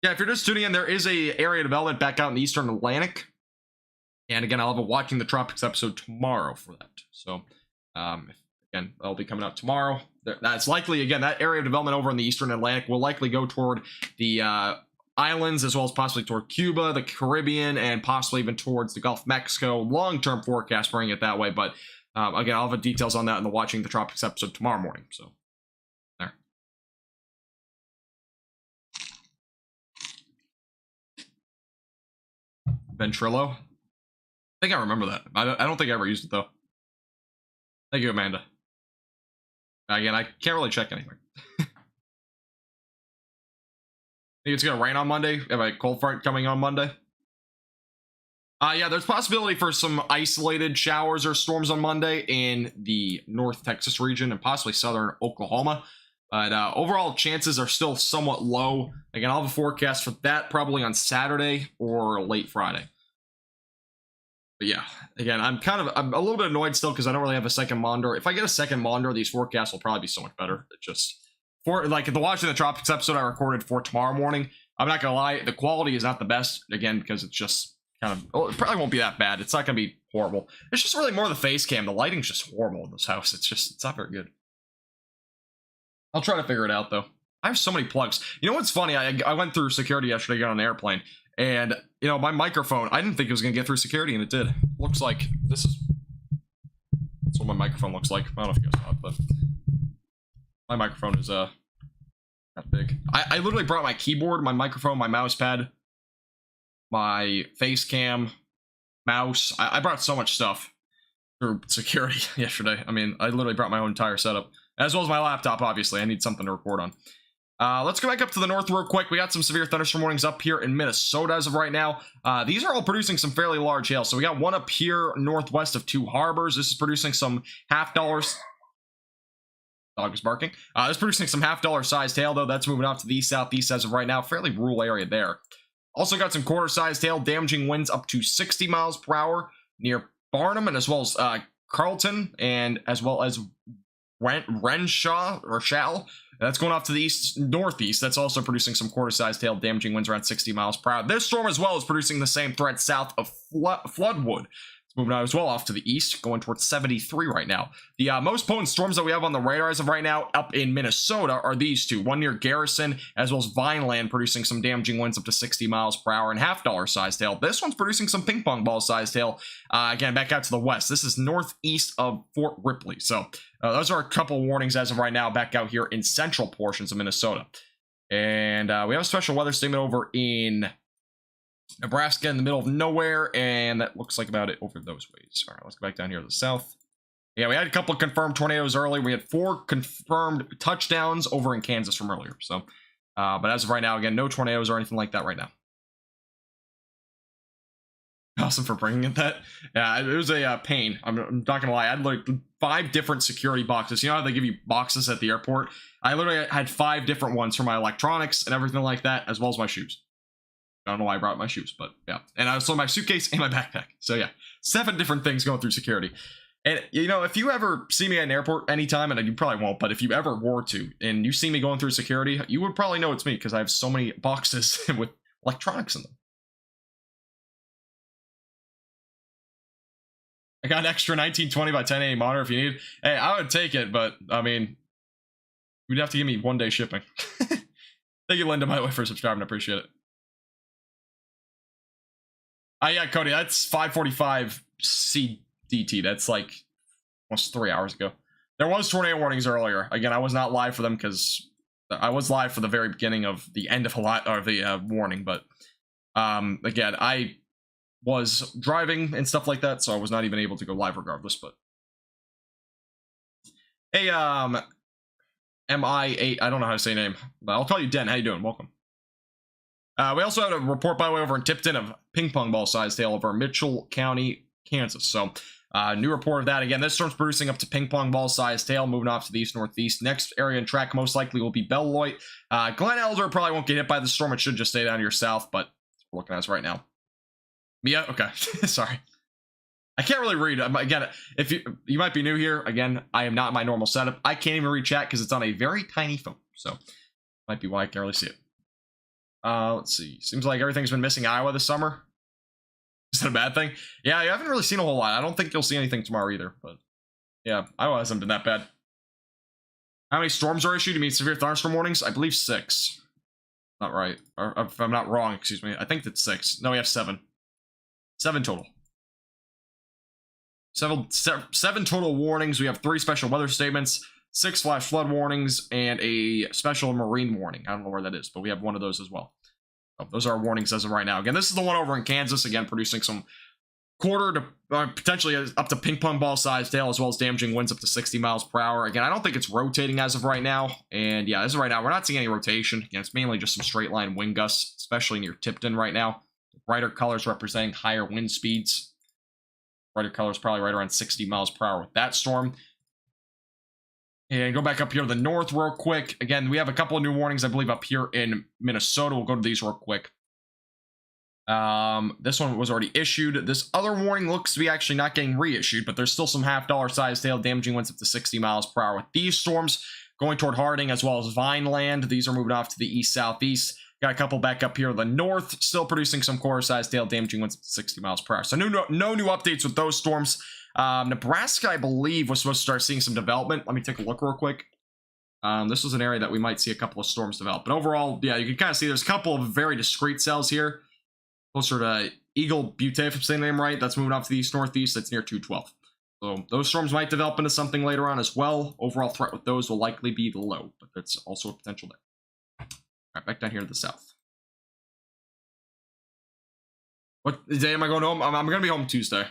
Yeah, if you're just tuning in, there is a area development back out in the Eastern Atlantic. And again, I'll have a Watching the Tropics episode tomorrow for that. So, again, that'll be coming out tomorrow. That's likely, again, that area of development over in the Eastern Atlantic will likely go toward the islands, as well as possibly toward Cuba, the Caribbean, and possibly even towards the Gulf of Mexico. Long-term forecast bringing it that way, but again, I'll have details on that in the Watching the Tropics episode tomorrow morning. So, there. Ventrilo. I think I remember that. I don't think I ever used it, though. Thank you, Amanda. Again, I can't really check anything. Think it's going to rain on Monday? Have a cold front coming on Monday? Yeah, there's possibility for some isolated showers or storms on Monday in the North Texas region and possibly southern Oklahoma. But overall, chances are still somewhat low. Again, I'll have a forecast for that probably on Saturday or late Friday. But yeah, again, I'm a little bit annoyed still because I don't really have a second monitor. If I get a second monitor, these forecasts will probably be so much better. It just, for like the Watching the Tropics episode I recorded for tomorrow morning, I'm not gonna lie, the quality is not the best, again, because it's just kind of, well, it probably won't be that bad. It's not gonna be horrible. It's just really more the face cam. The lighting's just horrible in this house. It's not very good. I'll try to figure it out though. I have so many plugs. You know what's funny? I went through security yesterday, got on an airplane, and you know, my microphone, I didn't think it was gonna get through security, and it did. Looks like that's what my microphone looks like. I don't know if you guys saw it, but my microphone is that big. I literally brought my keyboard, my microphone, my mouse pad, my face cam, mouse. I brought so much stuff through security yesterday. I mean, I literally brought my own entire setup, as well as my laptop. Obviously, I need something to record on. Let's go back up to the north real quick. We got some severe thunderstorm warnings up here in Minnesota as of right now. These are all producing some fairly large hail. So we got one up here northwest of Two Harbors. This is producing some $half. Dog is barking. This is producing some $half sized hail, though. That's moving off to the southeast as of right now. Fairly rural area there. Also got some quarter sized hail, damaging winds up to 60 miles per hour near Barnum, and as well as Carlton, and as well as Renshaw or Shall. That's going off to the northeast. That's also producing some quarter-sized hail, damaging winds around 60 miles per hour. This storm as well is producing the same threat south of Floodwood. It's moving out as well off to the east, going towards 73 right now. The most potent storms that we have on the radar as of right now up in Minnesota are these two. One near Garrison, as well as Vineland, producing some damaging winds up to 60 miles per hour and $half-sized hail. This one's producing some ping pong ball-sized hail. Again, back out to the west. This is northeast of Fort Ripley. So those are a couple warnings as of right now back out here in central portions of Minnesota. And we have a special weather statement over in Nebraska in the middle of nowhere, and that looks like about it over those ways. All right, let's go back down here to the south. Yeah, we had a couple of confirmed tornadoes earlier. We had 4 confirmed touchdowns over in Kansas from earlier. So, but as of right now, again, no tornadoes or anything like that right now. Awesome for bringing it that. Yeah, it was a pain. I'm not gonna lie. I had like 5 different security boxes. You know how they give you boxes at the airport? I literally had 5 different ones for my electronics and everything like that, as well as my shoes. I don't know why I brought my shoes, but yeah. And I also my suitcase and my backpack. So yeah, 7 different things going through security. And you know, if you ever see me at an airport anytime, and you probably won't, but if you ever were to, and you see me going through security, you would probably know it's me because I have so many boxes with electronics in them. I got an extra 1920 by 1080 monitor if you need. Hey, I would take it, but I mean, you'd have to give me 1-day shipping. Thank you, Linda, by the way, for subscribing. I appreciate it. Yeah, Cody, that's 5:45 CDT. That's like almost 3 hours ago. There was tornado warnings earlier. Again, I was not live for them because I was live for the very beginning of the end of the warning. But again, I was driving and stuff like that, so I was not even able to go live regardless. But hey, MI8, I don't know how to say your name, but I'll call you Den. How you doing? Welcome. We also had a report, by the way, over in Tipton of ping pong ball sized hail over Mitchell County, Kansas. So, new report of that. Again, this storm's producing up to ping pong ball sized hail, moving off to the east northeast. Next area and track most likely will be Beloit. Glen Elder probably won't get hit by the storm. It should just stay down to your south, but we're looking at us right now. Mia, okay, sorry. I can't really read. Again, if you might be new here, again, I am not in my normal setup. I can't even read chat because it's on a very tiny phone. So, might be why I can't really see it. Let's see. Seems like everything's been missing Iowa this summer. Is that a bad thing? Yeah, you haven't really seen a whole lot. I don't think you'll see anything tomorrow either. But yeah, Iowa hasn't been that bad. How many storms are issued? You mean severe thunderstorm warnings? I believe 6. Not right. Or if I'm not wrong, excuse me. I think that's 6. No, we have 7. 7 total. 7 total warnings. We have 3 special weather statements, 6 flash flood warnings, and a special marine warning. I don't know where that is, but we have one of those as well. So those are our warnings as of right now. Again, this is the one over in Kansas, again, producing some quarter to potentially up to ping pong ball sized hail, as well as damaging winds up to 60 miles per hour. Again, I don't think it's rotating as of right now. And yeah, as of right now, we're not seeing any rotation. Again, it's mainly just some straight line wind gusts, especially near Tipton right now. Brighter colors representing higher wind speeds. Brighter colors probably right around 60 miles per hour with that storm. And go back up here to the north real quick. Again, we have a couple of new warnings, I believe, up here in Minnesota. We'll go to these real quick. This one was already issued. This other warning looks to be actually not getting reissued, but there's still some half-dollar size hail, damaging winds up to 60 miles per hour with these storms going toward Harding as well as Vineland. These are moving off to the east-southeast. Got a couple back up here in the north, still producing some quarter-sized hail, damaging winds up to 60 miles per hour. So no new updates with those storms. Nebraska, I believe, was supposed to start seeing some development. Let me take a look real quick. This was an area that we might see a couple of storms develop. But overall, yeah, you can kind of see there's a couple of very discrete cells here. Closer to Eagle Butte, if I'm saying the name right. That's moving off to the east-northeast. That's near 212. So those storms might develop into something later on as well. Overall threat with those will likely be the low, but that's also a potential there. All right, back down here to the south. What day am I going home? I'm going to be home Tuesday.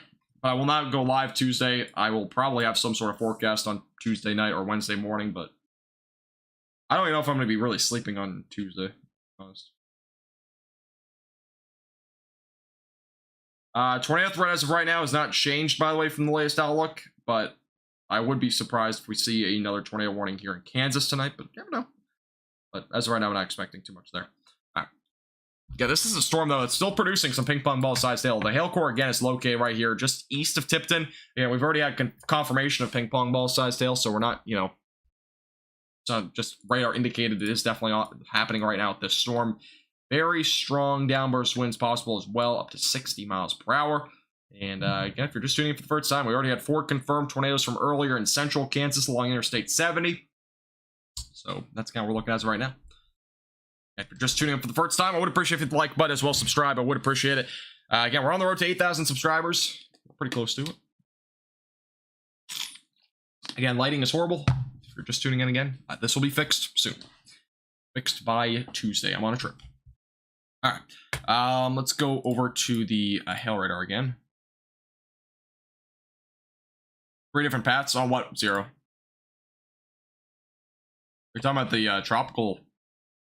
I will not go live Tuesday. I will probably have some sort of forecast on Tuesday night or Wednesday morning, but I don't even know if I'm going to be really sleeping on Tuesday, to be honest. Tornado threat as of right now is not changed, by the way, from the latest outlook, but I would be surprised if we see another tornado warning here in Kansas tonight, but you never know. But as of right now, I'm not expecting too much there. All right. Yeah, this is a storm, though. It's still producing some ping pong ball-sized hail. The hail core, again, is located right here, just east of Tipton. Yeah, we've already had confirmation of ping pong ball-sized hail, so we're not, you know, just radar indicated it is definitely happening right now with this storm. Very strong downburst winds possible as well, up to 60 miles per hour. And again, if you're just tuning in for the first time, we already had 4 confirmed tornadoes from earlier in central Kansas along Interstate 70. So that's kind of what we're looking at as of right now. If you're just tuning in for the first time, I would appreciate if you hit the like button as well, subscribe. I would appreciate it. Again, we're on the road to 8,000 subscribers. We're pretty close to it. Again, lighting is horrible. If you're just tuning in again, this will be fixed soon. Fixed by Tuesday. I'm on a trip. All right, let's go over to the hail radar again. 3 different paths on what? 0. You're talking about the tropical,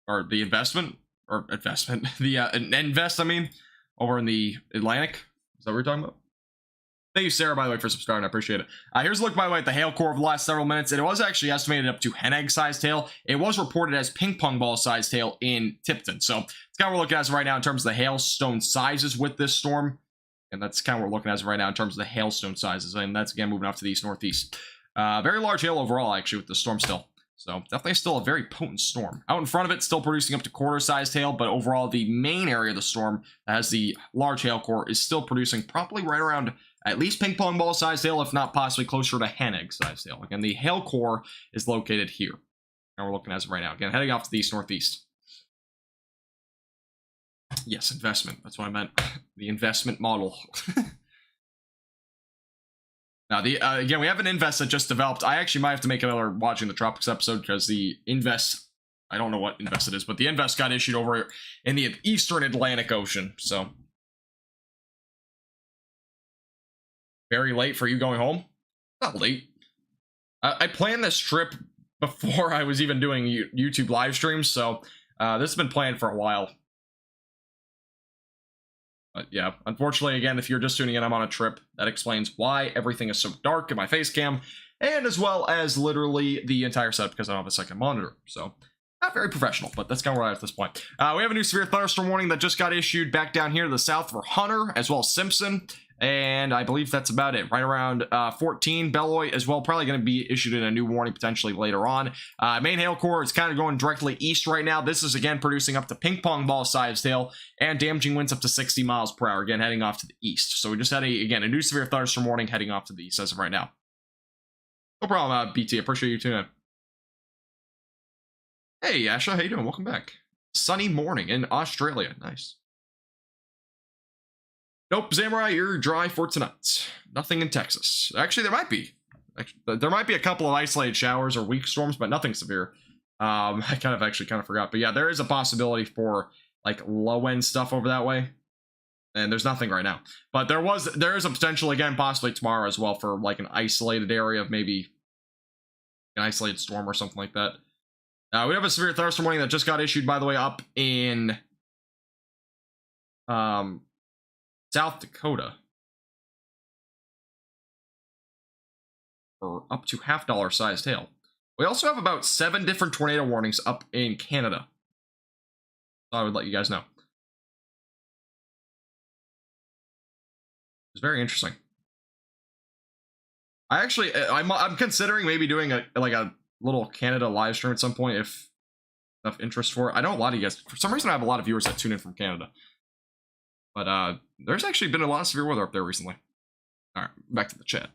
or the investment, the invest, I mean, over in the Atlantic. Is that what we're talking about? Thank you, Sarah, by the way, for subscribing. I appreciate it. Here's a look, by the way, at the hail core of the last several minutes. It was actually estimated up to hen egg-sized hail. It was reported as ping pong ball-sized hail in Tipton. So it's kind of what we're looking at right now in terms of the hailstone sizes with this storm. And that's kind of what we're looking at right now in terms of the hailstone sizes. And that's, again, moving off to the east-northeast. Very large hail overall, actually, with the storm still. So definitely still a very potent storm. Out in front of it, still producing up to quarter-sized hail. But overall, the main area of the storm that has the large hail core is still producing probably right around at least ping pong ball sized hail, if not possibly closer to hen egg sized hail. Again, the hail core is located here. And we're looking at it right now. Again, heading off to the east-northeast. Yes, investment. That's what I meant. The investment model. Now, again, we have an invest that just developed. I actually might have to make another Watching the Tropics episode because the invest, I don't know what invest it is, but the invest got issued over in the eastern Atlantic Ocean. So very late for you going home? Not late. I planned this trip before I was even doing YouTube live streams, so this has been planned for a while. But yeah, unfortunately, again, if you're just tuning in, I'm on a trip. That explains why everything is so dark in my face cam, and as well as literally the entire setup because I don't have a second monitor. So not very professional, but that's kind of where I am at this point. We have a new severe thunderstorm warning that just got issued back down here to the south for Hunter, as well as Simpson. And I believe that's about it. Right around 14, Beloit as well. Probably going to be issued in a new warning potentially later on. Main hail core is kind of going directly east right now. This is again producing up to ping pong ball sized hail and damaging winds up to 60 miles per hour. Again, heading off to the east. So we just had a new severe thunderstorm warning heading off to the east as of right now. No problem, BT. Appreciate you tuning in. Hey, Asha, how you doing? Welcome back. Sunny morning in Australia. Nice. Nope, Samurai, you're dry for tonight. Nothing in Texas. Actually, there might be. There might be a couple of isolated showers or weak storms, but nothing severe. I kind of forgot. But yeah, there is a possibility for like low-end stuff over that way. And there's nothing right now. But there is a potential, again, possibly tomorrow as well for like an isolated area of maybe an isolated storm or something like that. We have a severe thunderstorm warning that just got issued, by the way, up in South Dakota for up to $half sized hail. We also have about 7 different tornado warnings up in Canada. So I would let you guys know. It's very interesting. I actually, I'm considering maybe doing a little Canada live stream at some point if enough interest for it. I know a lot of you guys, for some reason I have a lot of viewers that tune in from Canada. But there's actually been a lot of severe weather up there recently. All right, back to the chat.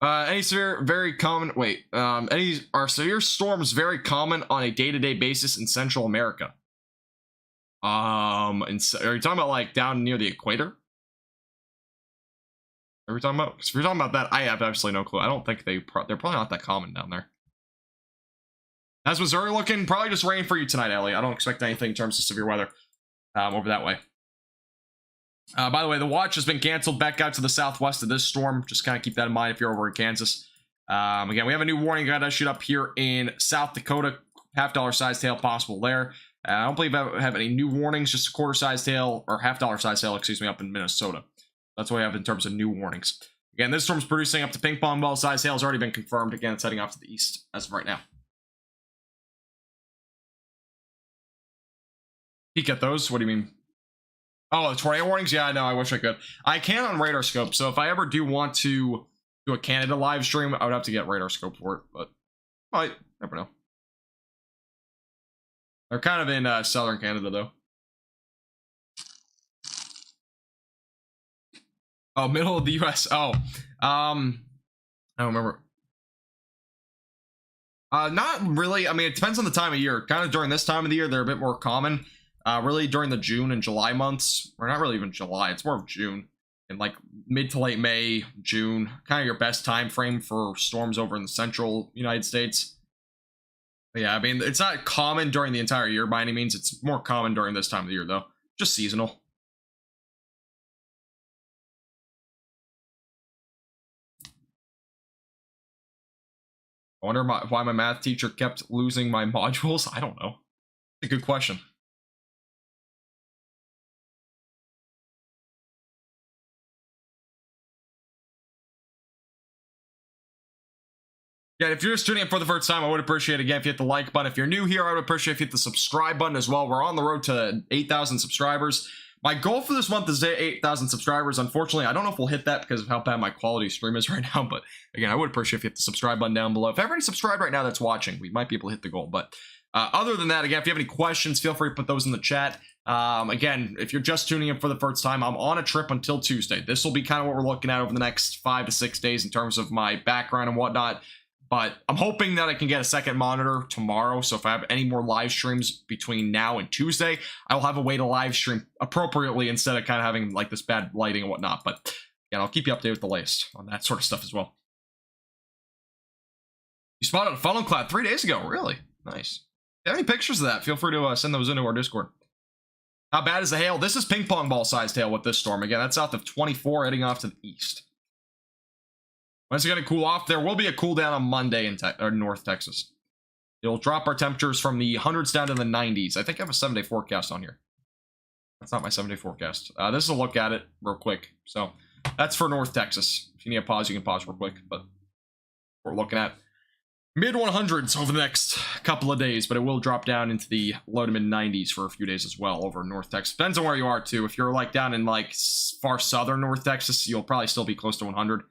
Any severe, very common, are severe storms very common on a day-to-day basis in Central America? Are you talking about like down near the equator? Are we talking about? Because if you're talking about that, I have absolutely no clue. I don't think they're probably not that common down there. How's Missouri looking? Probably just rain for you tonight, Ellie. I don't expect anything in terms of severe weather over that way. By the way, the watch has been canceled back out to the southwest of this storm. Just kind of keep that in mind if you're over in Kansas. Again, we have a new warning got issued up here in South Dakota. $half size hail possible there. I don't believe I have any new warnings, just a quarter size hail, or $half size hail, excuse me, up in Minnesota. That's what we have in terms of new warnings. Again, this storm's producing up to ping pong ball size hail has already been confirmed. Again, it's heading off to the east as of right now. Peek at those? What do you mean? Oh, the tornado warnings? Yeah, I know. I wish I could. I can on radar scope, so if I ever do want to do a Canada live stream, I would have to get radar scope for it, but I never know. They're kind of in southern Canada, though. Oh, middle of the U.S. Oh, I don't remember. Not really. I mean, it depends on the time of year. Kind of during this time of the year, they're a bit more common. Really during the June and July months, or not really even July, it's more of June, and like mid to late May, June, kind of your best time frame for storms over in the central United States. But yeah, I mean, it's not common during the entire year by any means. It's more common during this time of the year, though. Just seasonal. I wonder why my math teacher kept losing my modules. I don't know. It's a good question. Yeah, if you're just tuning in for the first time, I would appreciate it again if you hit the like button. If you're new here, I would appreciate if you hit the subscribe button as well. We're on the road to 8,000 subscribers. My goal for this month is 8,000 subscribers. Unfortunately, I don't know if we'll hit that because of how bad my quality stream is right now. But again, I would appreciate if you hit the subscribe button down below. If everybody subscribed right now that's watching, we might be able to hit the goal. But other than that, again, if you have any questions, feel free to put those in the chat. Again, if you're just tuning in for the first time, I'm on a trip until Tuesday. This will be kind of what we're looking at over the next 5 to 6 days in terms of my background and whatnot. But I'm hoping that I can get a second monitor tomorrow. So if I have any more live streams between now and Tuesday, I will have a way to live stream appropriately instead of kind of having like this bad lighting and whatnot. But again, I'll keep you updated with the latest on that sort of stuff as well. You spotted a funnel cloud 3 days ago. Really? Nice. If you have any pictures of that, feel free to send those into our Discord. How bad is the hail? This is ping pong ball sized hail with this storm. Again, that's south of 24 heading off to the east. When's it going to cool off? There will be a cool down on Monday in North Texas. It'll drop our temperatures from the hundreds down to the 90s. I think I have a 7-day forecast on here. That's not my 7-day forecast. This is a look at it real quick. So that's for North Texas. If you need a pause, you can pause real quick. But we're looking at mid 100s over the next couple of days. But it will drop down into the low to mid 90s for a few days as well over North Texas. Depends on where you are too. If you're like down in like far southern North Texas, you'll probably still be close to 100.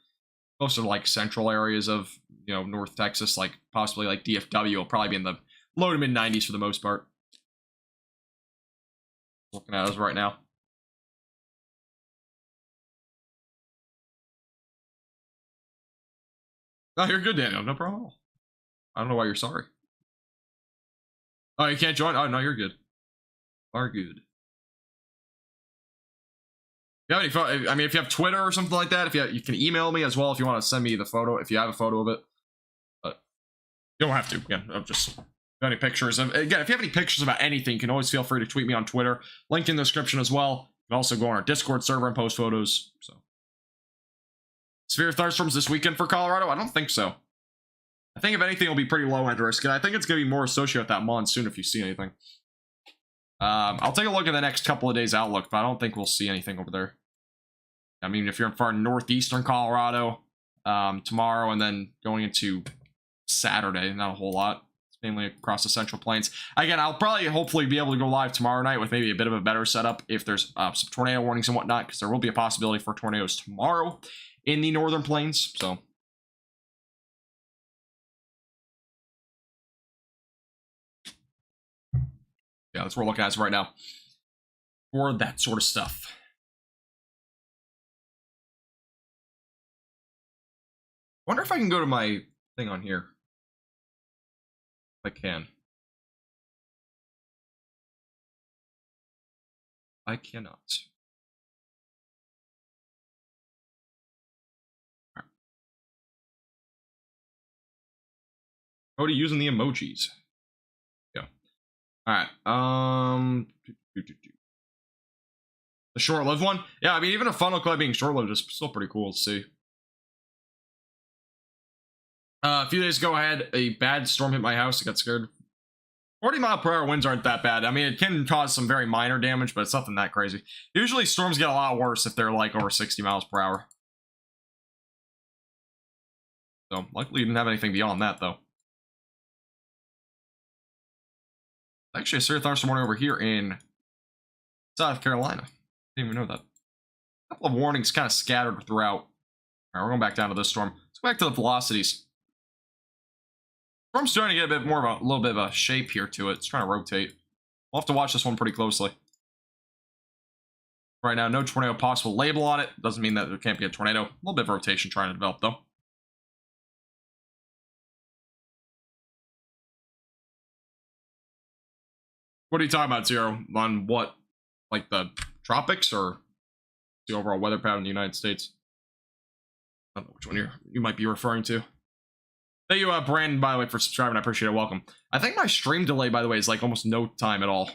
Closer to like central areas of North Texas, like possibly like DFW, will probably be in the low to mid 90s for the most part. Looking at us right now. Oh, you're good, Daniel. No problem at all. I don't know why you're sorry. Oh, you can't join? Oh, no, you're good. Are good. If you have any, I mean, if you have Twitter or something like that, you can email me as well if you want to send me the photo, if you have a photo of it. But you don't have to. Again, I'm just any pictures. Again, if you have any pictures about anything, you can always feel free to tweet me on Twitter. Link in the description as well. You can also go on our Discord server and post photos. So, severe thunderstorms this weekend for Colorado? I don't think so. I think if anything, it'll be pretty low end risk, and I think it's going to be more associated with that monsoon if you see anything. I'll take a look at the next couple of days' outlook, but I don't think we'll see anything over there. I mean, if you're in far northeastern Colorado tomorrow and then going into Saturday, not a whole lot. It's mainly across the Central Plains. Again, I'll probably hopefully be able to go live tomorrow night with maybe a bit of a better setup if there's some tornado warnings and whatnot, because there will be a possibility for tornadoes tomorrow in the Northern Plains. So yeah, that's what we're looking at as right now for that sort of stuff. Wonder if I can go to my thing on here. If I can. I cannot. All right. Go to using the emojis. Yeah. All right. The short-lived one? Yeah, I mean, even a funnel cloud being short-lived is still pretty cool to see. A few days ago, I had a bad storm hit my house. I got scared. 40-mile-per-hour winds aren't that bad. I mean, it can cause some very minor damage, but it's nothing that crazy. Usually, storms get a lot worse if they're, like, over 60 miles per hour. So, luckily, you didn't have anything beyond that, though. Actually, a severe thunderstorm warning over here in South Carolina. Didn't even know that. A couple of warnings kind of scattered throughout. All right, we're going back down to this storm. Let's go back to the velocities. Storm's starting to get a little bit of a shape here to it. It's trying to rotate. We'll have to watch this one pretty closely. Right now, no tornado possible label on it. Doesn't mean that there can't be a tornado. A little bit of rotation trying to develop, though. What are you talking about, Zero? On what? Like the tropics or the overall weather pattern in the United States? I don't know which one you might be referring to. Thank you, Brandon, by the way, for subscribing. I appreciate it. Welcome. I think my stream delay, by the way, is like almost no time at all.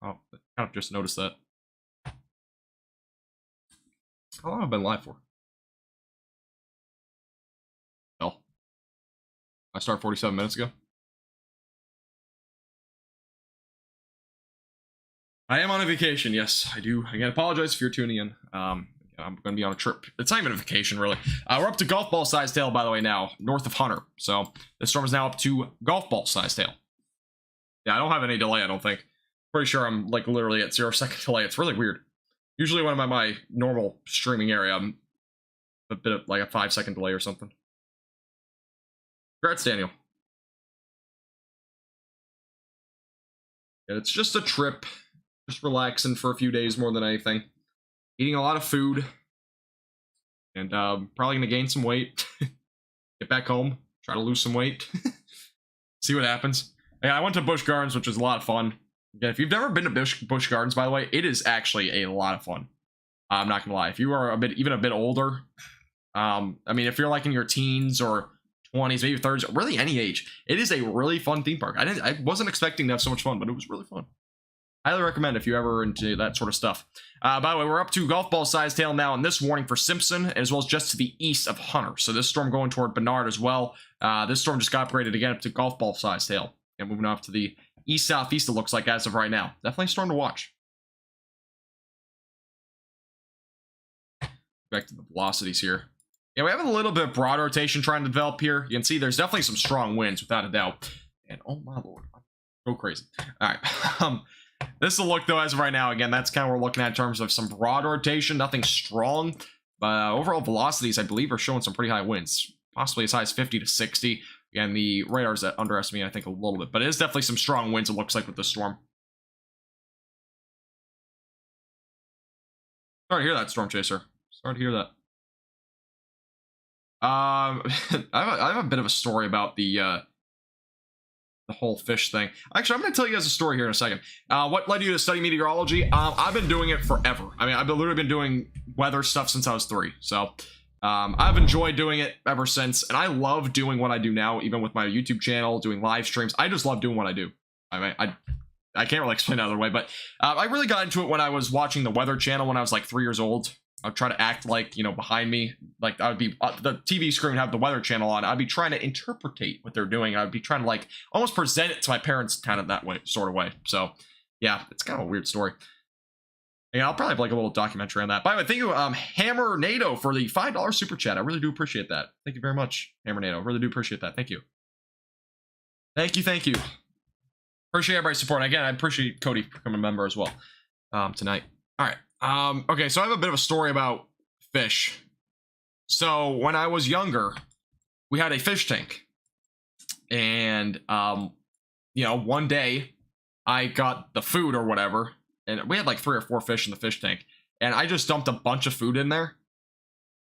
Oh, I kind of just noticed that. How long have I been live for? Well, I started 47 minutes ago. I am on a vacation. Yes, I do. Again, apologize if you're tuning in. I'm going to be on a trip. It's not even a vacation, really. We're up to golf ball size tail, by the way, now, north of Hunter. So this storm is now up to golf ball size tail. Yeah, I don't have any delay, I don't think. Pretty sure I'm, like, literally at 0-second delay. It's really weird. Usually when I'm at my normal streaming area, I'm a bit of, like, a 5-second delay or something. Congrats, Daniel. Yeah, it's just a trip. Just relaxing for a few days more than anything. Eating a lot of food. And probably going to gain some weight. Get back home. Try to lose some weight. See what happens. Yeah, I went to Busch Gardens, which was a lot of fun. Yeah, if you've never been to Busch Gardens, by the way, it is actually a lot of fun. I'm not going to lie. If you are even a bit older, I mean, if you're like in your teens or 20s, maybe 30s, really any age, it is a really fun theme park. I wasn't expecting to have so much fun, but it was really fun. Highly recommend if you ever into that sort of stuff. By the way, we're up to golf ball size tail now, and this warning for Simpson, as well as just to the east of Hunter. So this storm going toward Bernard as well. This storm just got upgraded again up to golf ball size tail. And moving off to the east-southeast, it looks like, as of right now. Definitely a storm to watch. Back to the velocities here. Yeah, we have a little bit of broad rotation trying to develop here. You can see there's definitely some strong winds, without a doubt. And oh my lord, go crazy. All right. This will look, though, as of right now. Again, that's kind of what we're looking at in terms of some broad rotation. Nothing strong. But overall velocities, I believe, are showing some pretty high winds. Possibly as high as 50 to 60. Again, the radar's underestimating, I think, a little bit. But it is definitely some strong winds, it looks like, with the storm. Sorry to hear that, Storm Chaser. Sorry to hear that. I have a bit of a story about the whole fish thing. Actually, I'm going to tell you guys a story here in a second. What led you to study meteorology? I've been doing it forever. I mean, I've literally been doing weather stuff since I was 3. So I've enjoyed doing it ever since, and I love doing what I do now, even with my YouTube channel, doing live streams. I just love doing what I do. I mean, I can't really explain it another way, but I really got into it when I was watching the Weather Channel when I was like 3 years old. I'd try to act like, you know, behind me, like I would be, the TV screen would have the Weather Channel on. I'd be trying to interpretate what they're doing. I'd be trying to like almost present it to my parents kind of that way, sort of way. So yeah, it's kind of a weird story. Yeah, I'll probably have like a little documentary on that. By the way, thank you, Hammer NATO, for the $5 super chat. I really do appreciate that. Thank you very much, Hammer NATO. Really do appreciate that. Thank you. Thank you, thank you. Appreciate everybody's support. And again, I appreciate Cody becoming a member as well tonight. All right. Okay, so I have a bit of a story about fish. So when I was younger, we had a fish tank. And, you know, one day I got the food or whatever, and we had like 3 or 4 fish in the fish tank. And I just dumped a bunch of food in there.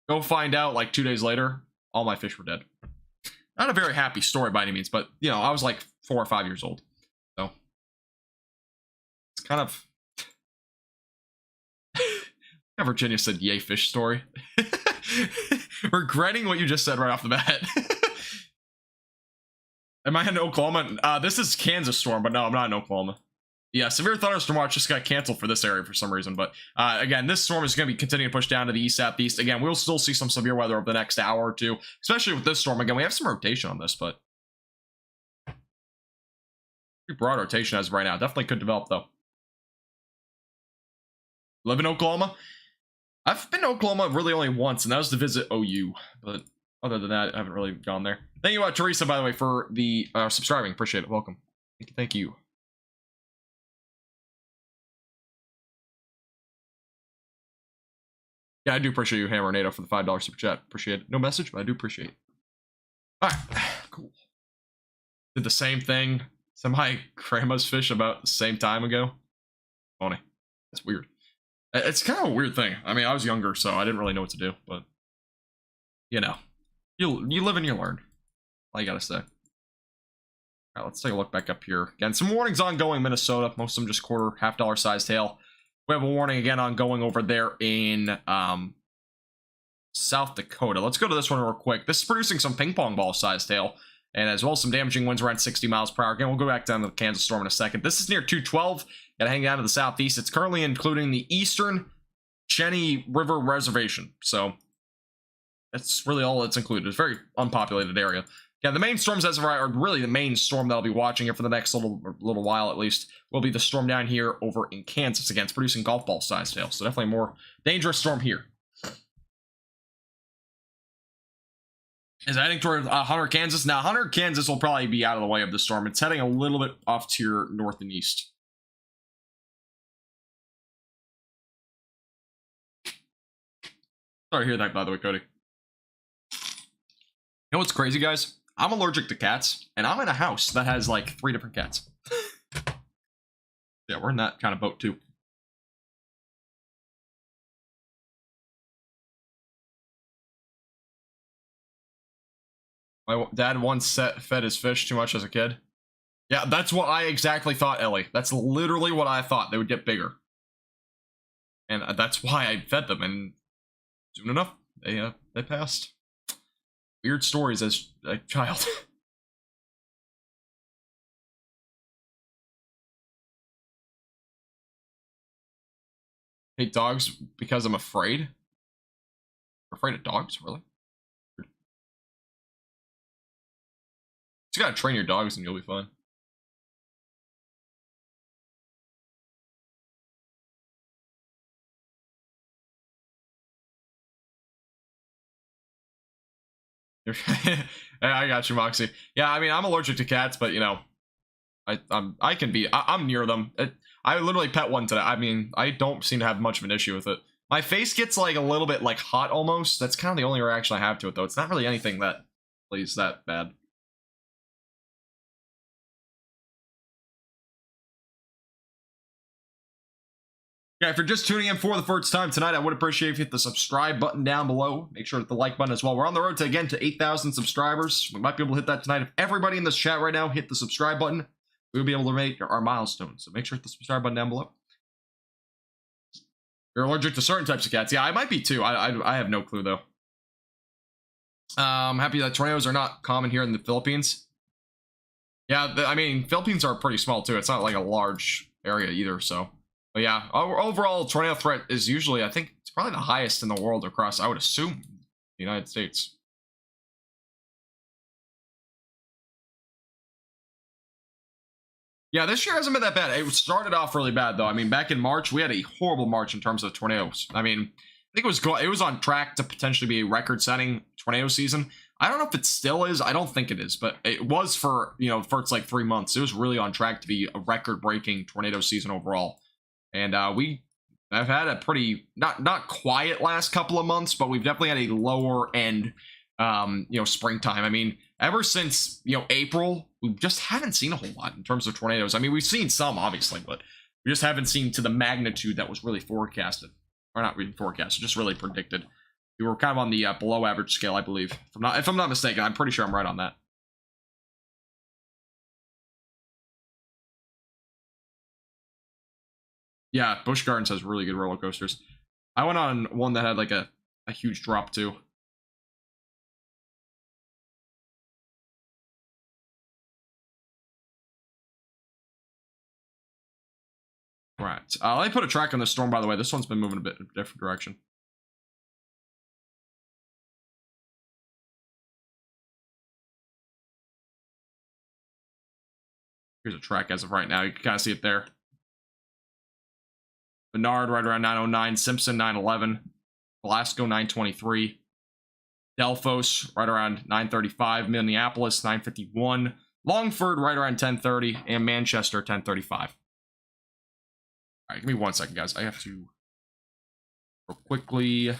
Go find out, like 2 days later, all my fish were dead. Not a very happy story by any means, but, you know, I was like 4 or 5 years old. So, it's kind of... Virginia said, yay, fish story. Regretting what you just said right off the bat. Am I in Oklahoma? This is Kansas storm, but no, I'm not in Oklahoma. Yeah, severe thunderstorm watch just got canceled for this area for some reason. But again, this storm is going to be continuing to push down to the east-southeast. Again, we'll still see some severe weather over the next hour or two, especially with this storm. Again, we have some rotation on this, but pretty broad rotation as of right now. Definitely could develop, though. Live in Oklahoma? I've been to Oklahoma really only once, and that was to visit OU. But other than that, I haven't really gone there. Thank you, Teresa, by the way, for the subscribing. Appreciate it. Welcome. Thank you. Yeah, I do appreciate you, Hammer NATO, for the $5 super chat. Appreciate it. No message, but I do appreciate it. All right, cool. Did the same thing to my grandma's fish about the same time ago. Funny. That's weird. It's kind of a weird thing. I mean, I was younger, so I didn't really know what to do, but you know, you live and you learn. All you gotta say. All right, let's take a look back up here. Again, some warnings ongoing in Minnesota. Most of them just quarter, $half sized hail. We have a warning again ongoing over there in South Dakota. Let's go to this one real quick. This is producing some ping pong ball sized hail, and as well as some damaging winds around 60 miles per hour. Again, we'll go back down to the Kansas storm in a second. This is near 212. Gotta hang down to the southeast. It's currently including the eastern Cheney River Reservation. So that's really all it's included. It's a very unpopulated area. Yeah, the main storms as of right, or really the main storm that I'll be watching here for the next little while at least, will be the storm down here over in Kansas. Again, it's producing golf ball sized hail, so definitely a more dangerous storm here. Is heading toward Hunter, Kansas. Now, Hunter, Kansas will probably be out of the way of the storm. It's heading a little bit off to your north and east. Sorry to hear that, by the way, Cody. You know what's crazy, guys? I'm allergic to cats, and I'm in a house that has like 3 different cats. Yeah, we're in that kind of boat too. My dad once fed his fish too much as a kid. Yeah, that's what I exactly thought, Ellie. That's literally what I thought. They would get bigger. And that's why I fed them, and soon enough, they passed. Weird stories as a child. Hate dogs because I'm afraid. Afraid of dogs, really? Just gotta train your dogs and you'll be fine. I got you, Moxie. Yeah, I mean, I'm allergic to cats, but you know, I'm near them. I literally pet one today. I mean, I don't seem to have much of an issue with it. My face gets like a little bit like hot almost. That's kind of the only reaction I have to it, though. It's not really anything that plays that bad. Yeah, if you're just tuning in for the first time tonight, I would appreciate if you hit the subscribe button down below. Make sure to hit the like button as well. We're on the road to, again, to 8,000 subscribers. We might be able to hit that tonight. If everybody in this chat right now hit the subscribe button, we'll be able to make our milestone. So make sure to hit the subscribe button down below. You're allergic to certain types of cats. Yeah, I might be too. I have no clue, though. I'm happy that tornadoes are not common here in the Philippines. Yeah, I mean, Philippines are pretty small, too. It's not like a large area either, so... But yeah, our overall tornado threat is usually, I think, it's probably the highest in the world across, I would assume, the United States. Yeah, this year hasn't been that bad. It started off really bad, though. I mean, back in March, we had a horrible March in terms of tornadoes. I mean, I think it was on track to potentially be a record-setting tornado season. I don't know if it still is. I don't think it is, but it was for, you know, for it's like 3 months. It was really on track to be a record-breaking tornado season overall. And I've had a pretty not quiet last couple of months, but we've definitely had a lower end you know, springtime. I mean, ever since, you know, April, we just haven't seen a whole lot in terms of tornadoes. I mean, we've seen some obviously, but we just haven't seen to the magnitude that was really forecasted, or not really forecasted, just really predicted. We were kind of on the below average scale, I believe. If I'm not mistaken, I'm pretty sure I'm right on that. Yeah, Busch Gardens has really good roller coasters. I went on one that had like a huge drop too. Right. Let me put a track on this storm, by the way. This one's been moving a bit in a different direction. Here's a track as of right now. You can kind of see it there. Bernard right around 909. Simpson 911. Glasgow 923. Delphos right around 935. Minneapolis 951. Longford right around 1030. And Manchester 1035. All right, give me 1 second, guys. I have to real quickly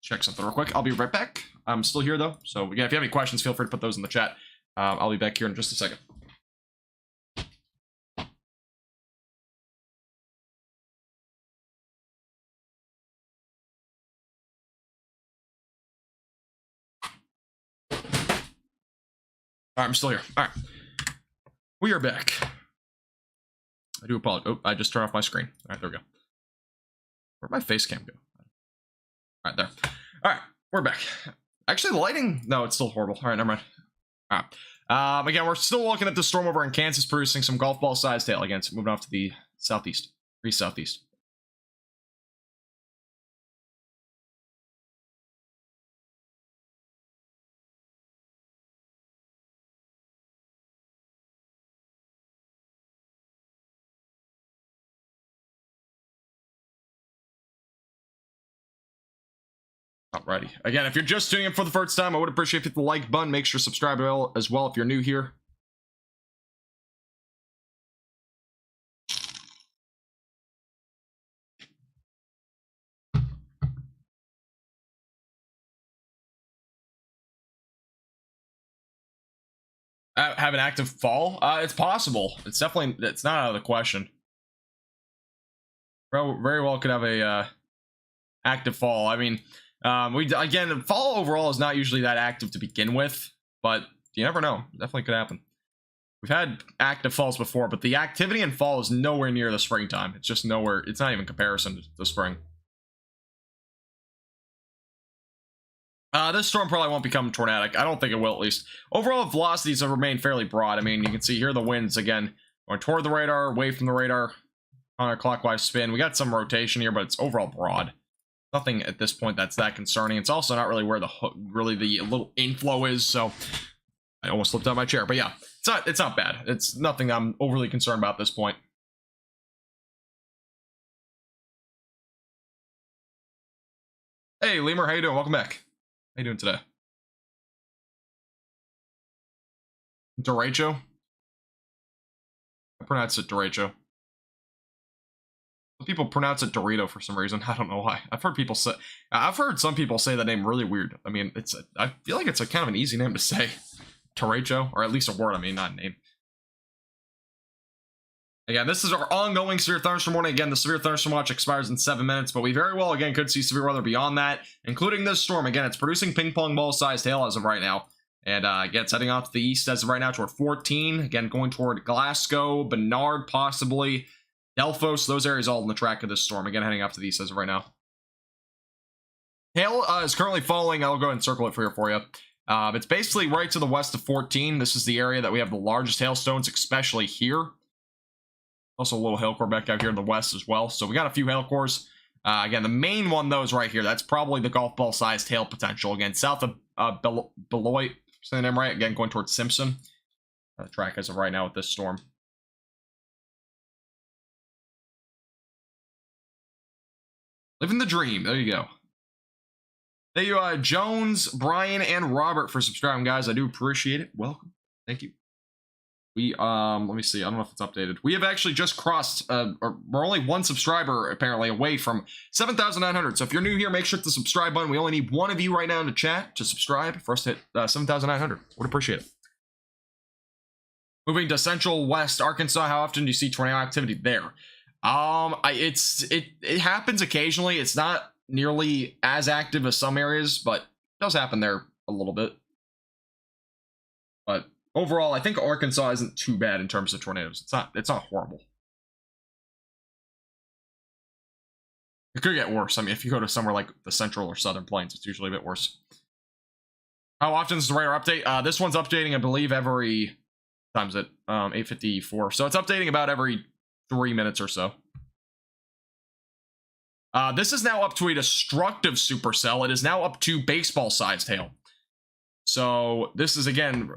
check something real quick. I'll be right back. I'm still here, though. So, again, if you have any questions, feel free to put those in the chat. I'll be back here in just a second. All right, I'm still here. All right. We are back. I do apologize. Oh, I just turned off my screen. All right, there we go. Where'd my face cam go? All right, there. All right, we're back. Actually, the lighting... No, it's still horrible. All right, never mind. All right. Again, we're still looking at the storm over in Kansas, producing some golf ball-sized hail. Again, so moving off to the southeast. Southeast. Alrighty. Again, if you're just tuning in for the first time, I would appreciate if you hit the like button. Make sure to subscribe as well if you're new here. Have an active fall? It's possible. It's definitely, it's not out of the question. Very well could have a active fall. I mean, again, fall overall is not usually that active to begin with, but you never know. Definitely could happen. We've had active falls before, but the activity in fall is nowhere near the springtime. It's just nowhere. It's not even comparison to the spring. This storm probably won't become tornadic. I don't think it will, at least. Overall, velocities have remained fairly broad. I mean, you can see here the winds, again, going toward the radar, away from the radar, on a clockwise spin. We got some rotation here, but it's overall broad. Nothing at this point that's that concerning. It's also not really where the little inflow is, so I almost slipped out of my chair. But yeah, it's not bad. It's nothing I'm overly concerned about at this point. Hey, Lemur, how you doing? Welcome back. How you doing today? Derecho? I pronounce it Derecho. People pronounce it Dorito for some reason. I don't know why. I've heard some people say that name really weird. I mean, I feel like it's a kind of an easy name to say. Derecho, or at least a word. I mean, not a name. Again, this is our ongoing severe thunderstorm warning. Again, the severe thunderstorm watch expires in 7 minutes, but we very well, again, could see severe weather beyond that, including this storm. Again, it's producing ping pong ball-sized hail as of right now. And again, it's heading off to the east as of right now toward 14. Again, going toward Glasgow, Bernard, possibly. Delphos, those areas all in the track of this storm. Again, heading up to the east as of right now. Hail is currently falling. I'll go ahead and circle it for you. It's basically right to the west of 14. This is the area that we have the largest hailstones, especially here. Also a little hail core back out here in the west as well. So we got a few hail cores. Again, the main one, though, is right here. That's probably the golf ball-sized hail potential. Again, south of Beloit, saying the name right. Again, going towards Simpson. The track as of right now with this storm. Living the dream. There you go. Thank you, Jones, Brian, and Robert for subscribing, guys. I do appreciate it. Welcome. Thank you. We let me see. I don't know if it's updated. We have actually just crossed. We're only one subscriber apparently away from 7,900. So if you're new here, make sure to hit the subscribe button. We only need one of you right now in the chat to subscribe for us to hit 7,900. Would appreciate it. Moving to Central West Arkansas, how often do you see tornado activity there? It happens occasionally. It's not nearly as active as some areas, but it does happen there a little bit. But overall, I think Arkansas isn't too bad in terms of tornadoes. It's not horrible. It could get worse. I mean, if you go to somewhere like the Central or Southern Plains, it's usually a bit worse. How often is the radar update? This one's updating, I believe, every times it 8:54. So it's updating about every 3 minutes or so. This is now up to a destructive supercell. It is now up to baseball-sized hail. So this is, again,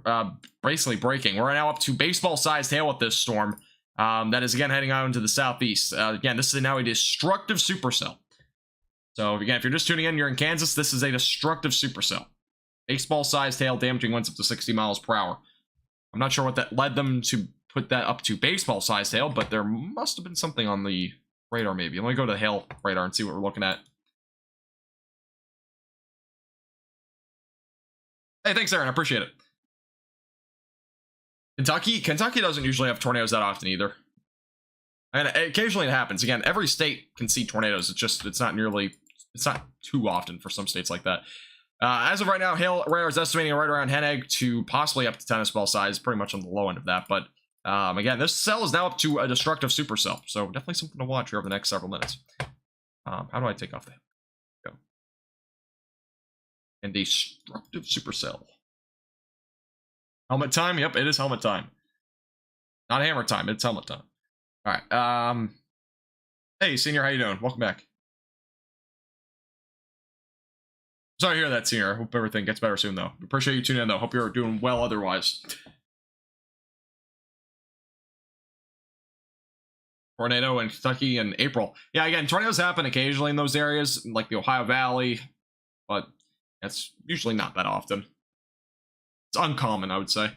basically breaking. We're now up to baseball-sized hail with this storm. That is, again, heading out into the southeast. Again, this is now a destructive supercell. So, again, if you're just tuning in, you're in Kansas, this is a destructive supercell. Baseball-sized hail, damaging winds up to 60 miles per hour. I'm not sure what that led them to put that up to baseball-sized hail, but there must have been something on the radar, maybe. Let me go to the hail radar and see what we're looking at. Hey, thanks, Aaron. I appreciate it. Kentucky doesn't usually have tornadoes that often either. And occasionally it happens. Again, every state can see tornadoes. It's not too often for some states like that. As of right now, hail radar is estimating right around hen egg to possibly up to tennis ball size, pretty much on the low end of that. But again, this cell is now up to a destructive supercell, so definitely something to watch here over the next several minutes. How do I take off the go? And destructive supercell. Helmet time? Yep, it is helmet time. Not hammer time, it's helmet time. All right. Hey, Senior, how you doing? Welcome back. Sorry to hear that, Senior. Hope everything gets better soon, though. Appreciate you tuning in, though. Hope you're doing well otherwise. Tornado in Kentucky in April. Yeah, again, tornadoes happen occasionally in those areas, like the Ohio Valley, but that's usually not that often. It's uncommon, I would say.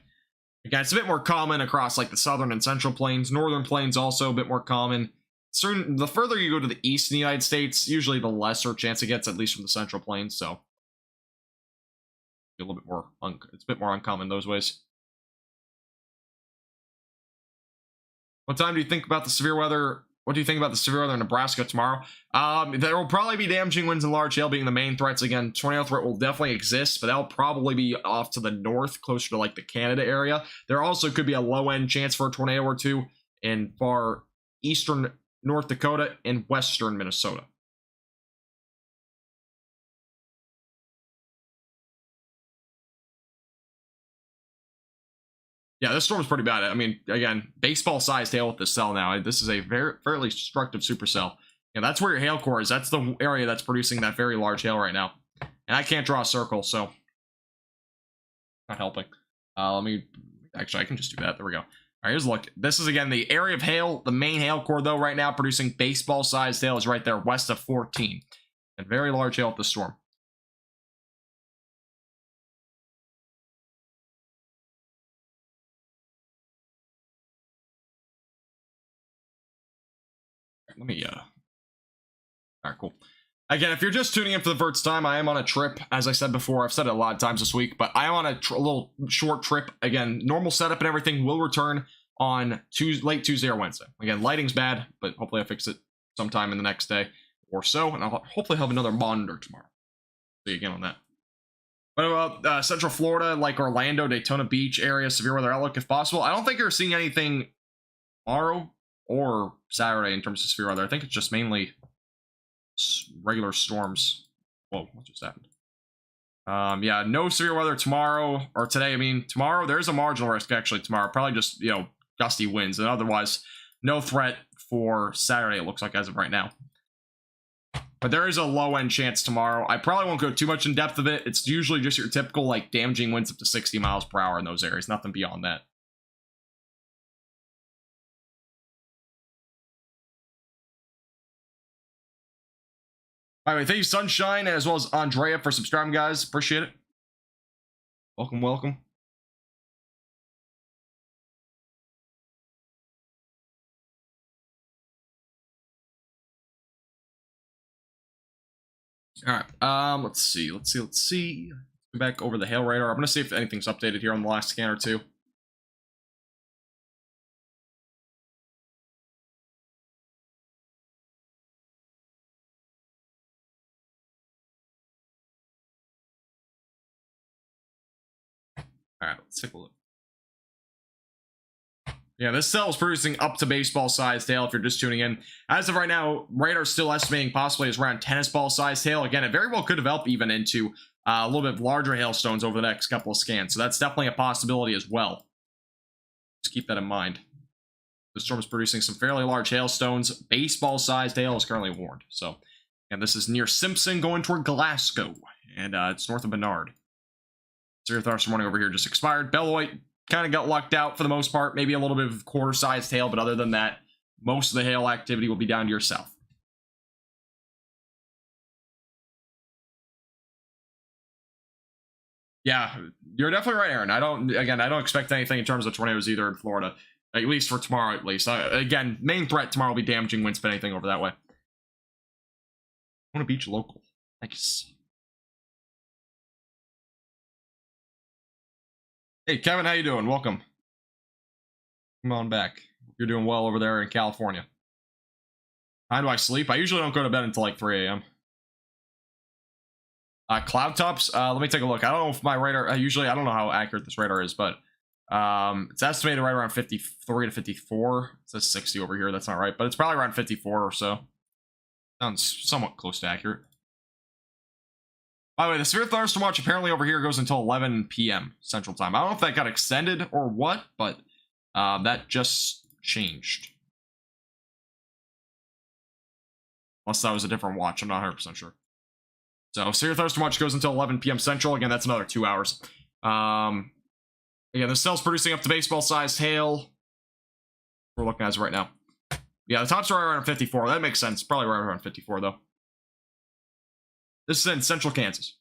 Again, it's a bit more common across like the southern and central plains. Northern plains also a bit more common. The further you go to the east in the United States, usually the lesser chance it gets, at least from the central plains. So a little bit more, it's a bit more uncommon those ways. What time do you think about the severe weather? What do you think about the severe weather in Nebraska tomorrow? There will probably be damaging winds and large hail being the main threats. Again, tornado threat will definitely exist, but that'll probably be off to the north, closer to like the Canada area. There also could be a low-end chance for a tornado or two in far eastern North Dakota and western Minnesota. Yeah, this storm is pretty bad. I mean, again, baseball-sized hail with this cell now. This is a fairly destructive supercell. Yeah, that's where your hail core is. That's the area that's producing that very large hail right now. And I can't draw a circle, so not helping. Let me actually, I can just do that. There we go. All right, here's a look. This is, again, the area of hail. The main hail core, though, right now producing baseball-sized hail is right there west of 14. And very large hail with the storm. Let me, all right, cool. Again, if you're just tuning in for the first time, I am on a trip. As I said before, I've said it a lot of times this week, but I am on a little short trip. Again, normal setup and everything will return on late Tuesday or Wednesday. Again, lighting's bad, but hopefully I fix it sometime in the next day or so, and I'll hopefully have another monitor tomorrow. See you again on that. What about Central Florida, like Orlando, Daytona Beach area, severe weather outlook if possible? I don't think you're seeing anything tomorrow or Saturday in terms of severe weather. I think it's just mainly regular storms. Whoa, what just happened? Yeah, no severe weather tomorrow or today. I mean, tomorrow there's a marginal risk actually tomorrow. Probably just, you know, gusty winds, and otherwise no threat for Saturday, it looks like, as of right now. But there is a low-end chance tomorrow. I probably won't go too much in depth of it. It's usually just your typical, like, damaging winds up to 60 miles per hour in those areas. Nothing beyond that. By the way, thank you, Sunshine, as well as Andrea, for subscribing, guys. Appreciate it. Welcome, welcome. All right. Let's see. Go back over the hail radar. I'm gonna see if anything's updated here on the last scan or two. All right, let's take a look. Yeah, this cell is producing up to baseball-sized hail if you're just tuning in. As of right now, radar's still estimating possibly is around tennis ball-sized hail. Again, it very well could develop even into a little bit larger hailstones over the next couple of scans. So that's definitely a possibility as well. Just keep that in mind. The storm is producing some fairly large hailstones. Baseball-sized hail is currently warned. So, and this is near Simpson going toward Glasgow. And it's north of Bernard. Severe thunderstorm warning over here just expired. Beloit kind of got lucked out for the most part. Maybe a little bit of quarter-sized hail, but other than that, most of the hail activity will be down to your south. Yeah, you're definitely right, Aaron. I don't expect anything in terms of tornadoes either in Florida, at least for tomorrow. At least, again, main threat tomorrow will be damaging winds, but anything over that way. I want to beach local. Nice. Hey, Kevin, how you doing? Welcome. Come on back. You're doing well over there in California. How do I sleep? I usually don't go to bed until like 3 a.m. Cloud tops. Let me take a look. I don't know if my radar. I don't know how accurate this radar is, but it's estimated right around 53 to 54. It says 60 over here. That's not right, but it's probably around 54 or so. Sounds somewhat close to accurate. By the way, the severe thunderstorm watch apparently over here goes until 11 p.m. Central Time. I don't know if that got extended or what, but that just changed. Unless that was a different watch. I'm not 100% sure. So, severe thunderstorm watch goes until 11 p.m. Central. Again, that's another 2 hours. Again, the cell's producing up to baseball-sized hail. We're looking at it right now. Yeah, the tops are right around 54. That makes sense. Probably right around 54, though. This is in central Kansas.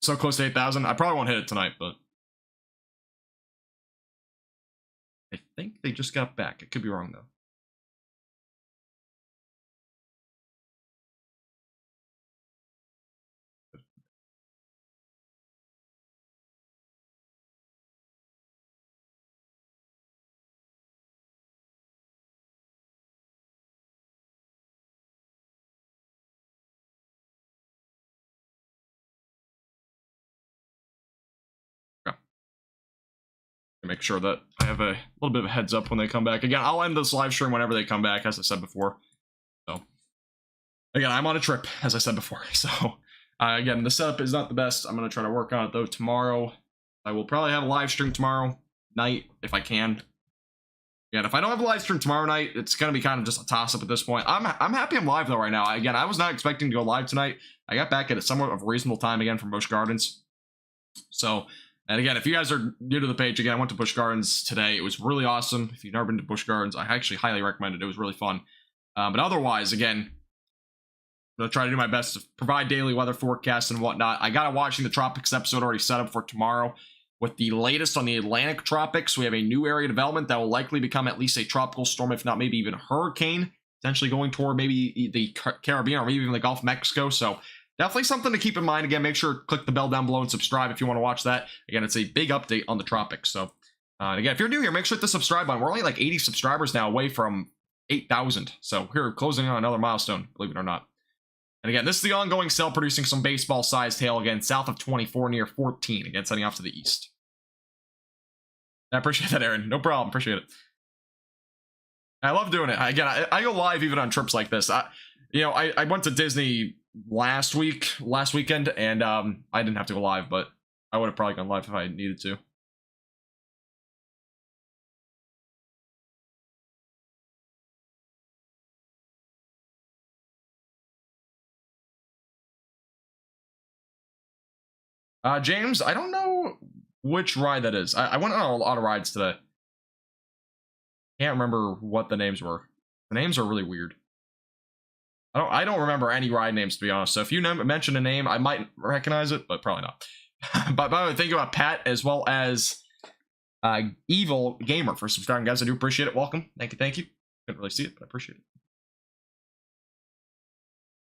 So close to 8,000. I probably won't hit it tonight, but I think they just got back. I could be wrong, though. Make sure that I have a little bit of a heads up when they come back. Again, I'll end this live stream whenever they come back, as I said before. So, again, I'm on a trip, as I said before. So, again, the setup is not the best. I'm going to try to work on it, though, tomorrow. I will probably have a live stream tomorrow night, if I can. Again, if I don't have a live stream tomorrow night, it's going to be kind of just a toss-up at this point. I'm happy I'm live, though, right now. Again, I was not expecting to go live tonight. I got back at a somewhat of a reasonable time, again, from Busch Gardens. So, and again, if you guys are new to the page, again, I went to Busch Gardens today. It was really awesome. If you've never been to Busch Gardens, I actually highly recommend it. It was really fun. But otherwise, again, I'm going to try to do my best to provide daily weather forecasts and whatnot. I got a Watching the Tropics episode already set up for tomorrow with the latest on the Atlantic tropics. We have a new area development that will likely become at least a tropical storm, if not maybe even a hurricane, potentially going toward maybe the Caribbean or maybe even the Gulf of Mexico. So definitely something to keep in mind. Again, make sure to click the bell down below and subscribe if you want to watch that. Again, it's a big update on the tropics. So, again, if you're new here, make sure to hit the subscribe button. We're only like 80 subscribers now away from 8,000. So we're closing on another milestone, believe it or not. And again, this is the ongoing cell producing some baseball-sized hail, again, south of 24 near 14, again, setting off to the east. I appreciate that, Aaron. No problem. Appreciate it. I love doing it. Again, I go live even on trips like this. I went to Disney last weekend, and I didn't have to go live, but I would have probably gone live if I needed to. James, I don't know which ride that is. I went on a lot of rides today. Can't remember what the names were. The names are really weird. I don't remember any ride names, to be honest. So if you mention a name, I might recognize it, but probably not. But by the way, thank you about Pat as well as Evil Gamer for subscribing, guys. I do appreciate it. Welcome. Thank you. Thank you. Couldn't really see it, but I appreciate it.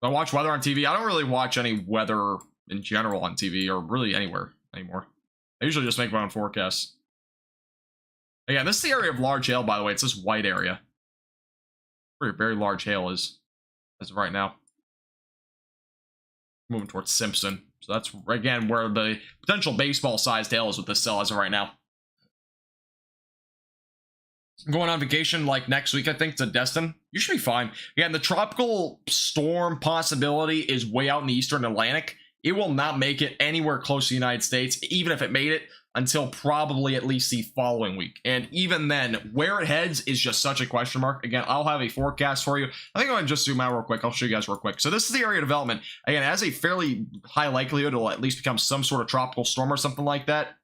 I watch weather on TV. I don't really watch any weather in general on TV or really anywhere anymore. I usually just make my own forecasts. Yeah, this is the area of large hail, by the way. It's this white area. Very, very large hail is as of right now. Moving towards Simpson. So that's, again, where the potential baseball-sized hail is with this cell as of right now. I'm going on vacation like next week, I think, to Destin. You should be fine. Again, the tropical storm possibility is way out in the eastern Atlantic. It will not make it anywhere close to the United States, even if it made it, until probably at least the following week. And even then, where it heads is just such a question mark. Again, I'll have a forecast for you. I think I'm going to just zoom out real quick. I'll show you guys real quick. So this is the area of development. Again, it has a fairly high likelihood it'll at least become some sort of tropical storm or something like that.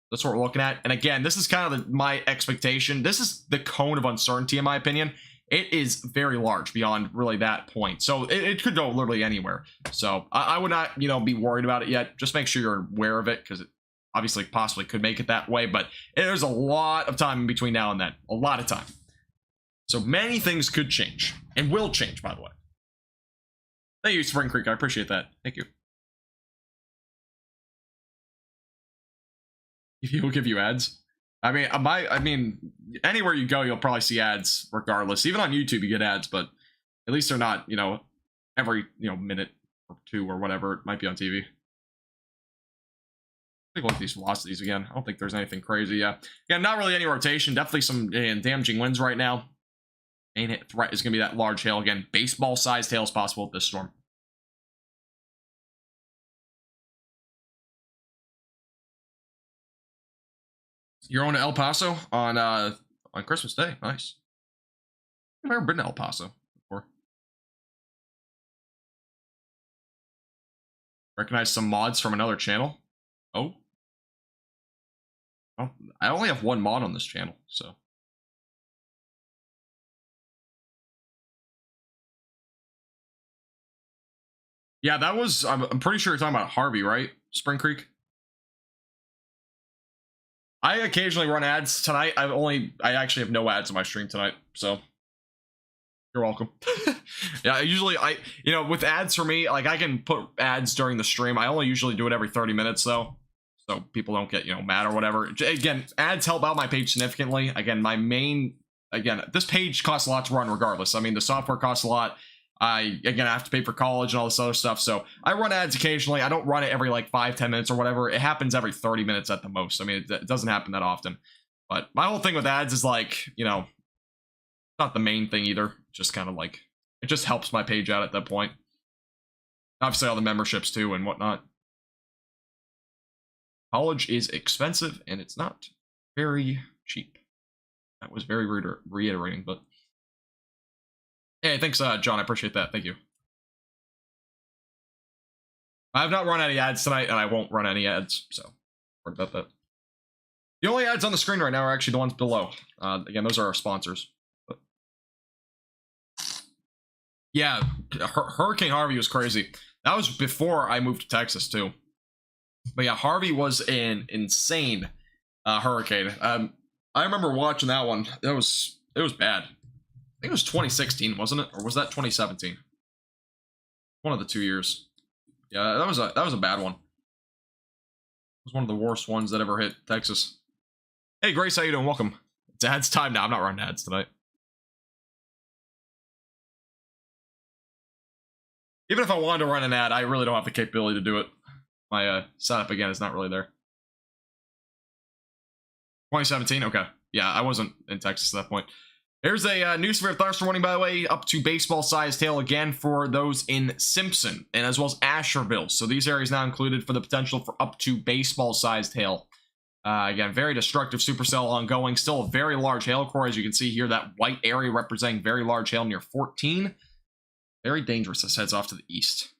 That's what we're looking at. And again, this is kind of my expectation. This is the cone of uncertainty, in my opinion. It is very large beyond really that point. So it could go literally anywhere. So I would not, be worried about it yet. Just make sure you're aware of it, because it obviously possibly could make it that way. But there's a lot of time in between now and then. A lot of time. So many things could change. And will change, by the way. Thank you, Spring Creek. I appreciate that. Thank you. He will give you ads. I mean, anywhere you go, you'll probably see ads regardless. Even on YouTube, you get ads, but at least they're not, every, minute or two or whatever it might be on TV. Take a look at these velocities again. I don't think there's anything crazy. Yeah, not really any rotation. Definitely some damaging winds right now. Main threat is going to be that large hail again. Baseball-sized hail is possible with this storm. You're going to El Paso on Christmas Day. Nice. I've never been to El Paso before. Recognize some mods from another channel. Oh. I only have one mod on this channel, so. Yeah, that was, I'm pretty sure you're talking about Harvey, right? Spring Creek? I occasionally run ads tonight. I actually have no ads on my stream tonight, so you're welcome. Yeah, usually with ads for me, like I can put ads during the stream. I only usually do it every 30 minutes though, so people don't get, mad or whatever. Again, ads help out my page significantly. Again, this page costs a lot to run regardless. I mean, the software costs a lot. I have to pay for college and all this other stuff, so I run ads occasionally. I don't run it every like 5-10 minutes or whatever. It happens every 30 minutes at the most. I mean, it doesn't happen that often. But my whole thing with ads is like, not the main thing either. Just kind of like, it just helps my page out at that point. Obviously all the memberships too and whatnot. College is expensive and it's not very cheap. That was very reiterating, but hey, thanks, John. I appreciate that. Thank you. I have not run any ads tonight, and I won't run any ads, so worry about that. The only ads on the screen right now are actually the ones below. Again, those are our sponsors. But yeah, Hurricane Harvey was crazy. That was before I moved to Texas, too. But yeah, Harvey was an insane hurricane. I remember watching that one. It was bad. I think it was 2016, wasn't it? Or was that 2017? One of the 2 years. Yeah, that was a bad one. It was one of the worst ones that ever hit Texas. Hey, Grace, how you doing? Welcome. It's ads time now. I'm not running ads tonight. Even if I wanted to run an ad, I really don't have the capability to do it. My setup, again, is not really there. 2017? Okay. Yeah, I wasn't in Texas at that point. Here's a new severe thunderstorm warning, by the way, up to baseball-sized hail again for those in Simpson, and as well as Asherville. So these areas now included for the potential for up to baseball-sized hail. Again, very destructive supercell ongoing. Still a very large hail core, as you can see here. That white area representing very large hail near 14. Very dangerous. This heads off to the east.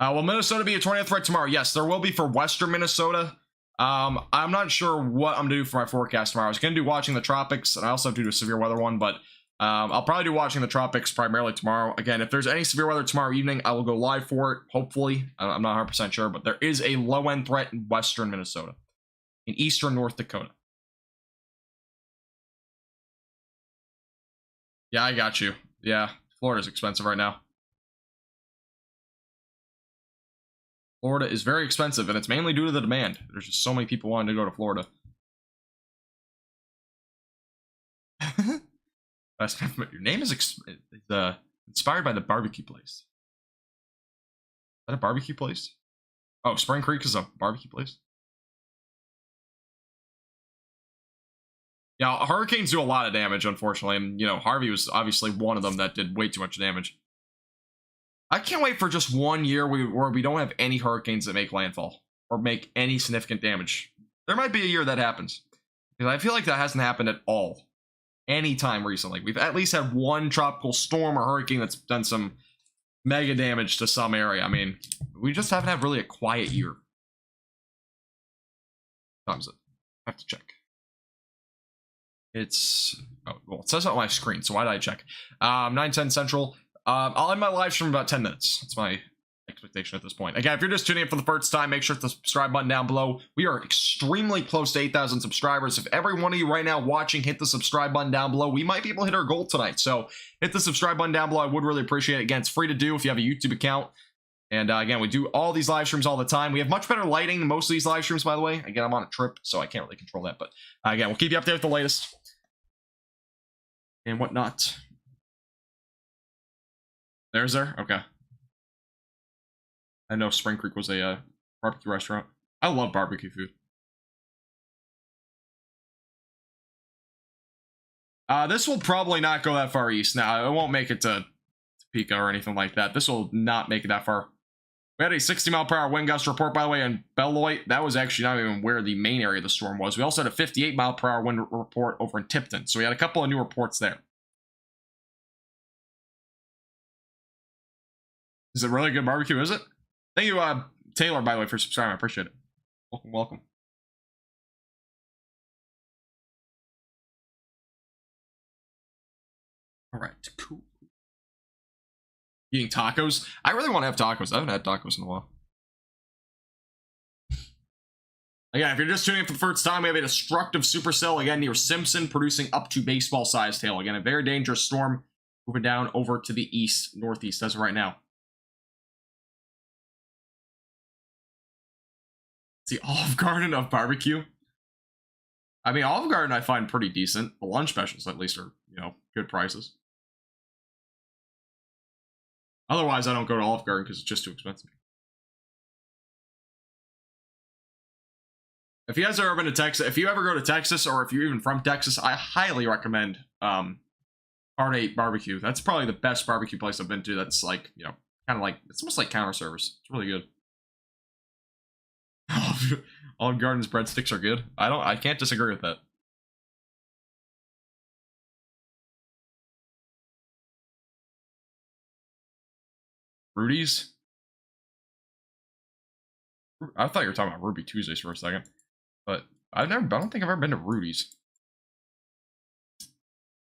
Will Minnesota be a tornado threat tomorrow? Yes, there will be for western Minnesota. I'm not sure what I'm gonna do for my forecast tomorrow. I was gonna do watching the tropics, and I also have to do a severe weather one, but I'll probably do watching the tropics primarily tomorrow. Again, if there's any severe weather tomorrow evening, I will go live for it, hopefully. I'm not 100% sure, but there is a low-end threat in western Minnesota, in eastern North Dakota. Yeah, I got you. Yeah, Florida's expensive right now. Florida is very expensive, and it's mainly due to the demand. There's just so many people wanting to go to Florida. Your name is inspired by the barbecue place. Is that a barbecue place? Oh, Spring Creek is a barbecue place? Yeah, hurricanes do a lot of damage, unfortunately, and, you know, Harvey was obviously one of them that did way too much damage. I can't wait for just 1 year where we don't have any hurricanes that make landfall or make any significant damage. There might be a year that happens, because I feel like that hasn't happened at all anytime recently. We've at least had one tropical storm or hurricane that's done some mega damage to some area. I mean, we just haven't had really a quiet year. Time's it? I have to check. It's, oh, well, it says it on my screen, so why did I check? 9:10 Central. I'll end my live stream in about 10 minutes. That's my expectation at this point. Again, if you're just tuning in for the first time, make sure to hit the subscribe button down below. We are extremely close to 8,000 subscribers. If every one of you right now watching hit the subscribe button down below, we might be able to hit our goal tonight. So hit the subscribe button down below. I would really appreciate it. Again, it's free to do if you have a YouTube account. And again, we do all these live streams all the time. We have much better lighting than most of these live streams, by the way. Again, I'm on a trip, so I can't really control that. But again, we'll keep you updated with the latest and whatnot. There's there? Okay. I know Spring Creek was a barbecue restaurant. I love barbecue food. This will probably not go that far east. Now, it won't make it to Topeka or anything like that. This will not make it that far. We had a 60-mile-per-hour wind gust report, by the way, in Beloit. That was actually not even where the main area of the storm was. We also had a 58-mile-per-hour wind report over in Tipton. So we had a couple of new reports there. Is it really good barbecue, is it? Thank you, Taylor, by the way, for subscribing. I appreciate it. Welcome, welcome. All right, cool. Eating tacos? I really want to have tacos. I haven't had tacos in a while. Again, if you're just tuning in for the first time, we have a destructive supercell, again, near Simpson, producing up to baseball-sized hail. Again, a very dangerous storm moving down over to the east, northeast as of right now. It's the Olive Garden of barbecue. I mean, Olive Garden I find pretty decent. The lunch specials, at least, are, you know, good prices. Otherwise, I don't go to Olive Garden because it's just too expensive. If you guys are ever been to Texas, if you ever go to Texas, or if you're even from Texas, I highly recommend Part 8 Barbecue. That's probably the best barbecue place I've been to. That's like, you know, kind of like, it's almost like counter service. It's really good. Olive Garden's breadsticks are good. I can't disagree with that. Rudy's? I thought you were talking about Ruby Tuesdays for a second. But I don't think I've ever been to Rudy's.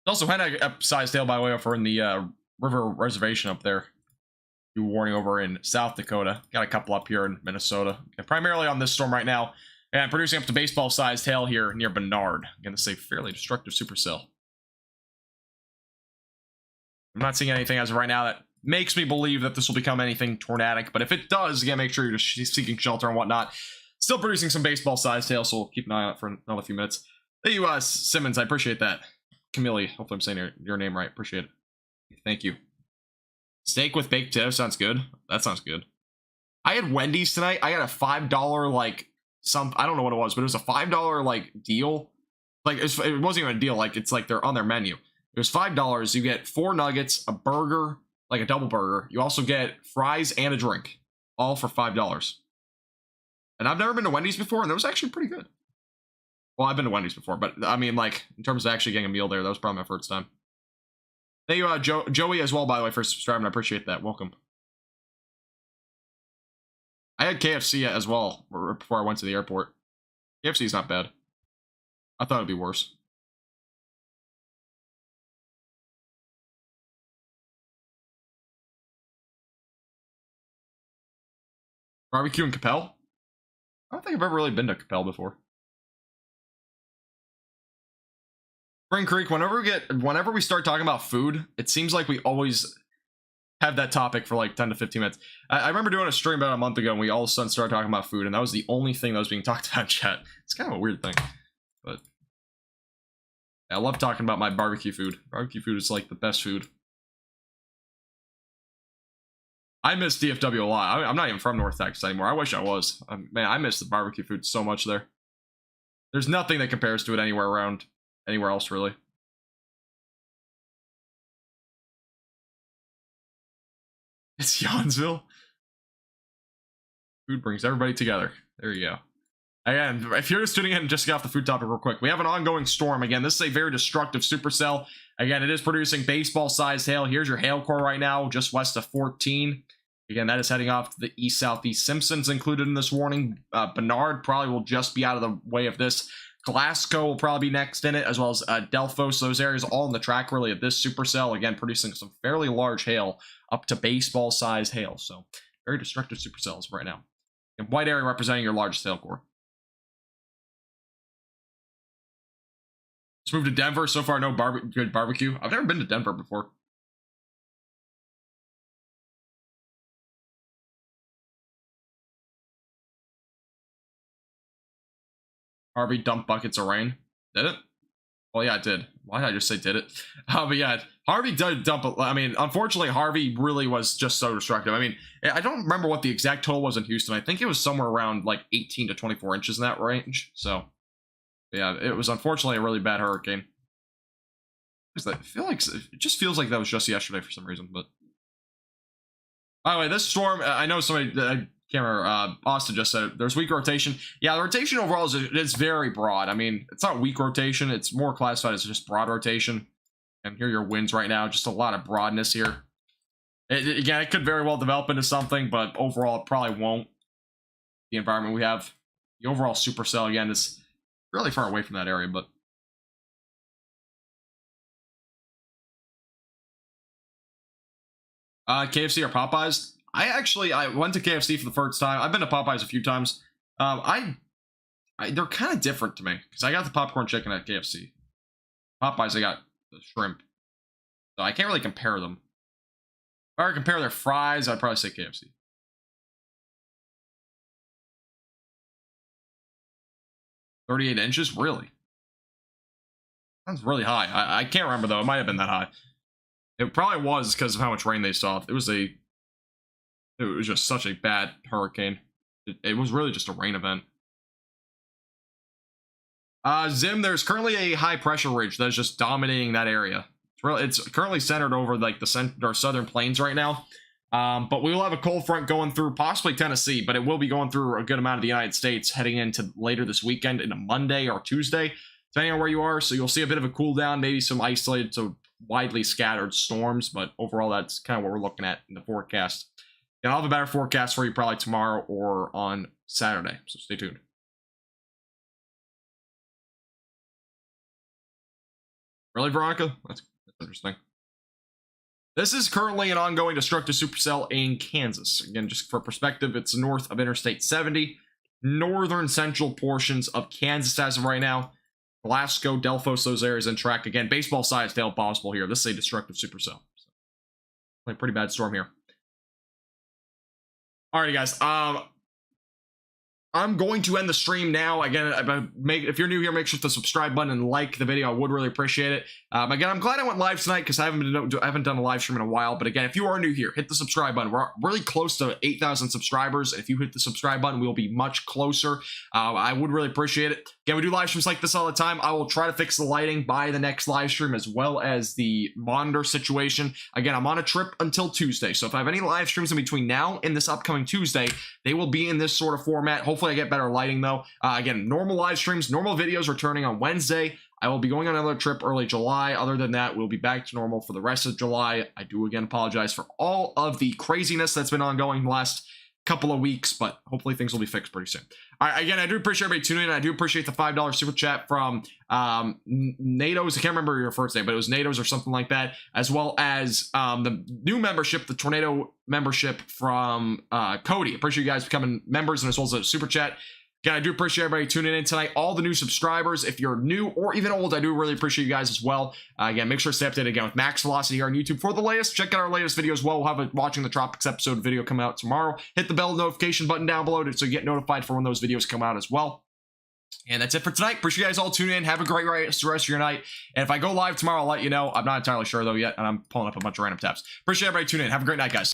Also had a size tail, by the way, over in the River Reservation up there. New warning over in South Dakota. Got a couple up here in Minnesota. And primarily on this storm right now. And producing up to baseball-sized hail here near Bernard. I'm going to say fairly destructive supercell. I'm not seeing anything as of right now that makes me believe that this will become anything tornadic. But if it does, again, make sure you're just seeking shelter and whatnot. Still producing some baseball-sized hail, so we'll keep an eye out for another few minutes. Thank you, Simmons. I appreciate that. Camille, hopefully I'm saying your name right. Appreciate it. Thank you. Steak with baked potato sounds good. That sounds good. I had Wendy's tonight. I got a $5 like I don't know what it was, but it was a $5 like deal. Like it wasn't even a deal. Like it's like they're on their menu. It was $5. You get 4 nuggets, a burger, like a double burger. You also get fries and a drink, all for $5. And I've never been to Wendy's before, and it was actually pretty good. Well, I've been to Wendy's before, but I mean, like in terms of actually getting a meal there, that was probably my first time. Thank you, Joey, as well, by the way, for subscribing. I appreciate that. Welcome. I had KFC as well before I went to the airport. KFC's not bad. I thought it'd be worse. Barbecue in Capel? I don't think I've ever really been to Capel before. Spring Creek, whenever we start talking about food, it seems like we always have that topic for like 10 to 15 minutes. I remember doing a stream about a month ago and we all of a sudden started talking about food, and that was the only thing that was being talked about in chat. It's kind of a weird thing, but I love talking about my barbecue food. Barbecue food is like the best food. I miss DFW a lot. I'm not even from North Texas anymore. I wish I was. Man, I miss the barbecue food so much there. There's nothing that compares to it anywhere else, really. It's Yawnsville. Food brings everybody together. There you go. Again, if you're just tuning in, just get off the food topic real quick. We have an ongoing storm. Again, this is a very destructive supercell. Again, it is producing baseball-sized hail. Here's your hail core right now, just west of 14. Again, that is heading off to the east-southeast. Simpson's included in this warning. Bernard probably will just be out of the way of this. Glasgow will probably be next in it, as well as Delphos. Those areas all in the track, really, of this supercell. Again, producing some fairly large hail, up to baseball-sized hail. So, very destructive supercells right now. And white area representing your largest hail core. Let's move to Denver. So far, no good barbecue. I've never been to Denver before. Harvey dumped buckets of rain. Did it? Well, yeah, it did. Why did I just say did it? But yeah, Harvey did dump. I mean, unfortunately, Harvey really was just so destructive. I mean, I don't remember what the exact total was in Houston. I think it was somewhere around like 18 to 24 inches in that range. So, yeah, it was unfortunately a really bad hurricane. I feel like it just feels like that was just yesterday for some reason. But by the way, this storm, I know somebody, I can't remember, Austin just said it, there's weak rotation. Yeah, the rotation overall is very broad. I mean, it's not weak rotation, it's more classified as just broad rotation. And here are your winds right now, just a lot of broadness here. Again, it could very well develop into something, but overall it probably won't. The environment we have, the overall supercell, again, is really far away from that area, but KFC or Popeyes? I went to KFC for the first time. I've been to Popeyes a few times. They're kind of different to me because I got the popcorn chicken at KFC. Popeyes, I got the shrimp. So I can't really compare them. If I were to compare their fries, I'd probably say KFC. $38 inches? Really? That's really high. I can't remember, though. It might have been that high. It probably was because of how much rain they saw. It was just such a bad hurricane. It was really just a rain event. Zim, there's currently a high pressure ridge that is just dominating that area. It's currently centered over like the southern plains right now. But we will have a cold front going through possibly Tennessee, but it will be going through a good amount of the United States heading into later this weekend, into Monday or Tuesday, depending on where you are. So you'll see a bit of a cool down, maybe some isolated, so widely scattered storms, but overall that's kind of what we're looking at in the forecast. And I'll have a better forecast for you probably tomorrow or on Saturday, so stay tuned. Really, Veronica? That's interesting. This is currently an ongoing destructive supercell in Kansas. Again, just for perspective, it's north of Interstate 70, northern central portions of Kansas as of right now. Glasgow, Delphos, those areas in track. Again, baseball-sized hail possible here. This is a destructive supercell. So, a pretty bad storm here. Alrighty, guys. I'm going to end the stream now. Again, if you're new here, make sure to subscribe button and like the video. I would really appreciate it. Again, I'm glad I went live tonight because I haven't done a live stream in a while. But again, if you are new here, hit the subscribe button. We're really close to 8,000 subscribers. If you hit the subscribe button, we'll be much closer. I would really appreciate it. Again, we do live streams like this all the time. I will try to fix the lighting by the next live stream as well as the monitor situation. Again, I'm on a trip until Tuesday. So if I have any live streams in between now and this upcoming Tuesday, they will be in this sort of format. Hopefully I get better lighting though. Again, normal live streams, normal videos returning on Wednesday. I will be going on another trip early July. Other than that, we'll be back to normal for the rest of July. I do again apologize for all of the craziness that's been ongoing the last couple of weeks, but hopefully things will be fixed pretty soon. All right, again, I do appreciate everybody tuning in. I do appreciate the $5 super chat from NATO's. I can't remember your first name, but it was NATO's or something like that, as well as the new membership, the Tornado membership from Cody. Appreciate you guys becoming members, and as well as a super chat. Again, I do appreciate everybody tuning in tonight. All the new subscribers, if you're new or even old, I do really appreciate you guys as well. Again, make sure to stay updated again with Max Velocity here on YouTube for the latest. Check out our latest video as well. We'll have a Watching the Tropics episode video coming out tomorrow. Hit the bell notification button down below so you get notified for when those videos come out as well. And that's it for tonight. Appreciate you guys all tuning in. Have a great rest of your night. And if I go live tomorrow, I'll let you know. I'm not entirely sure though yet, and I'm pulling up a bunch of random tabs. Appreciate everybody tuning in. Have a great night, guys.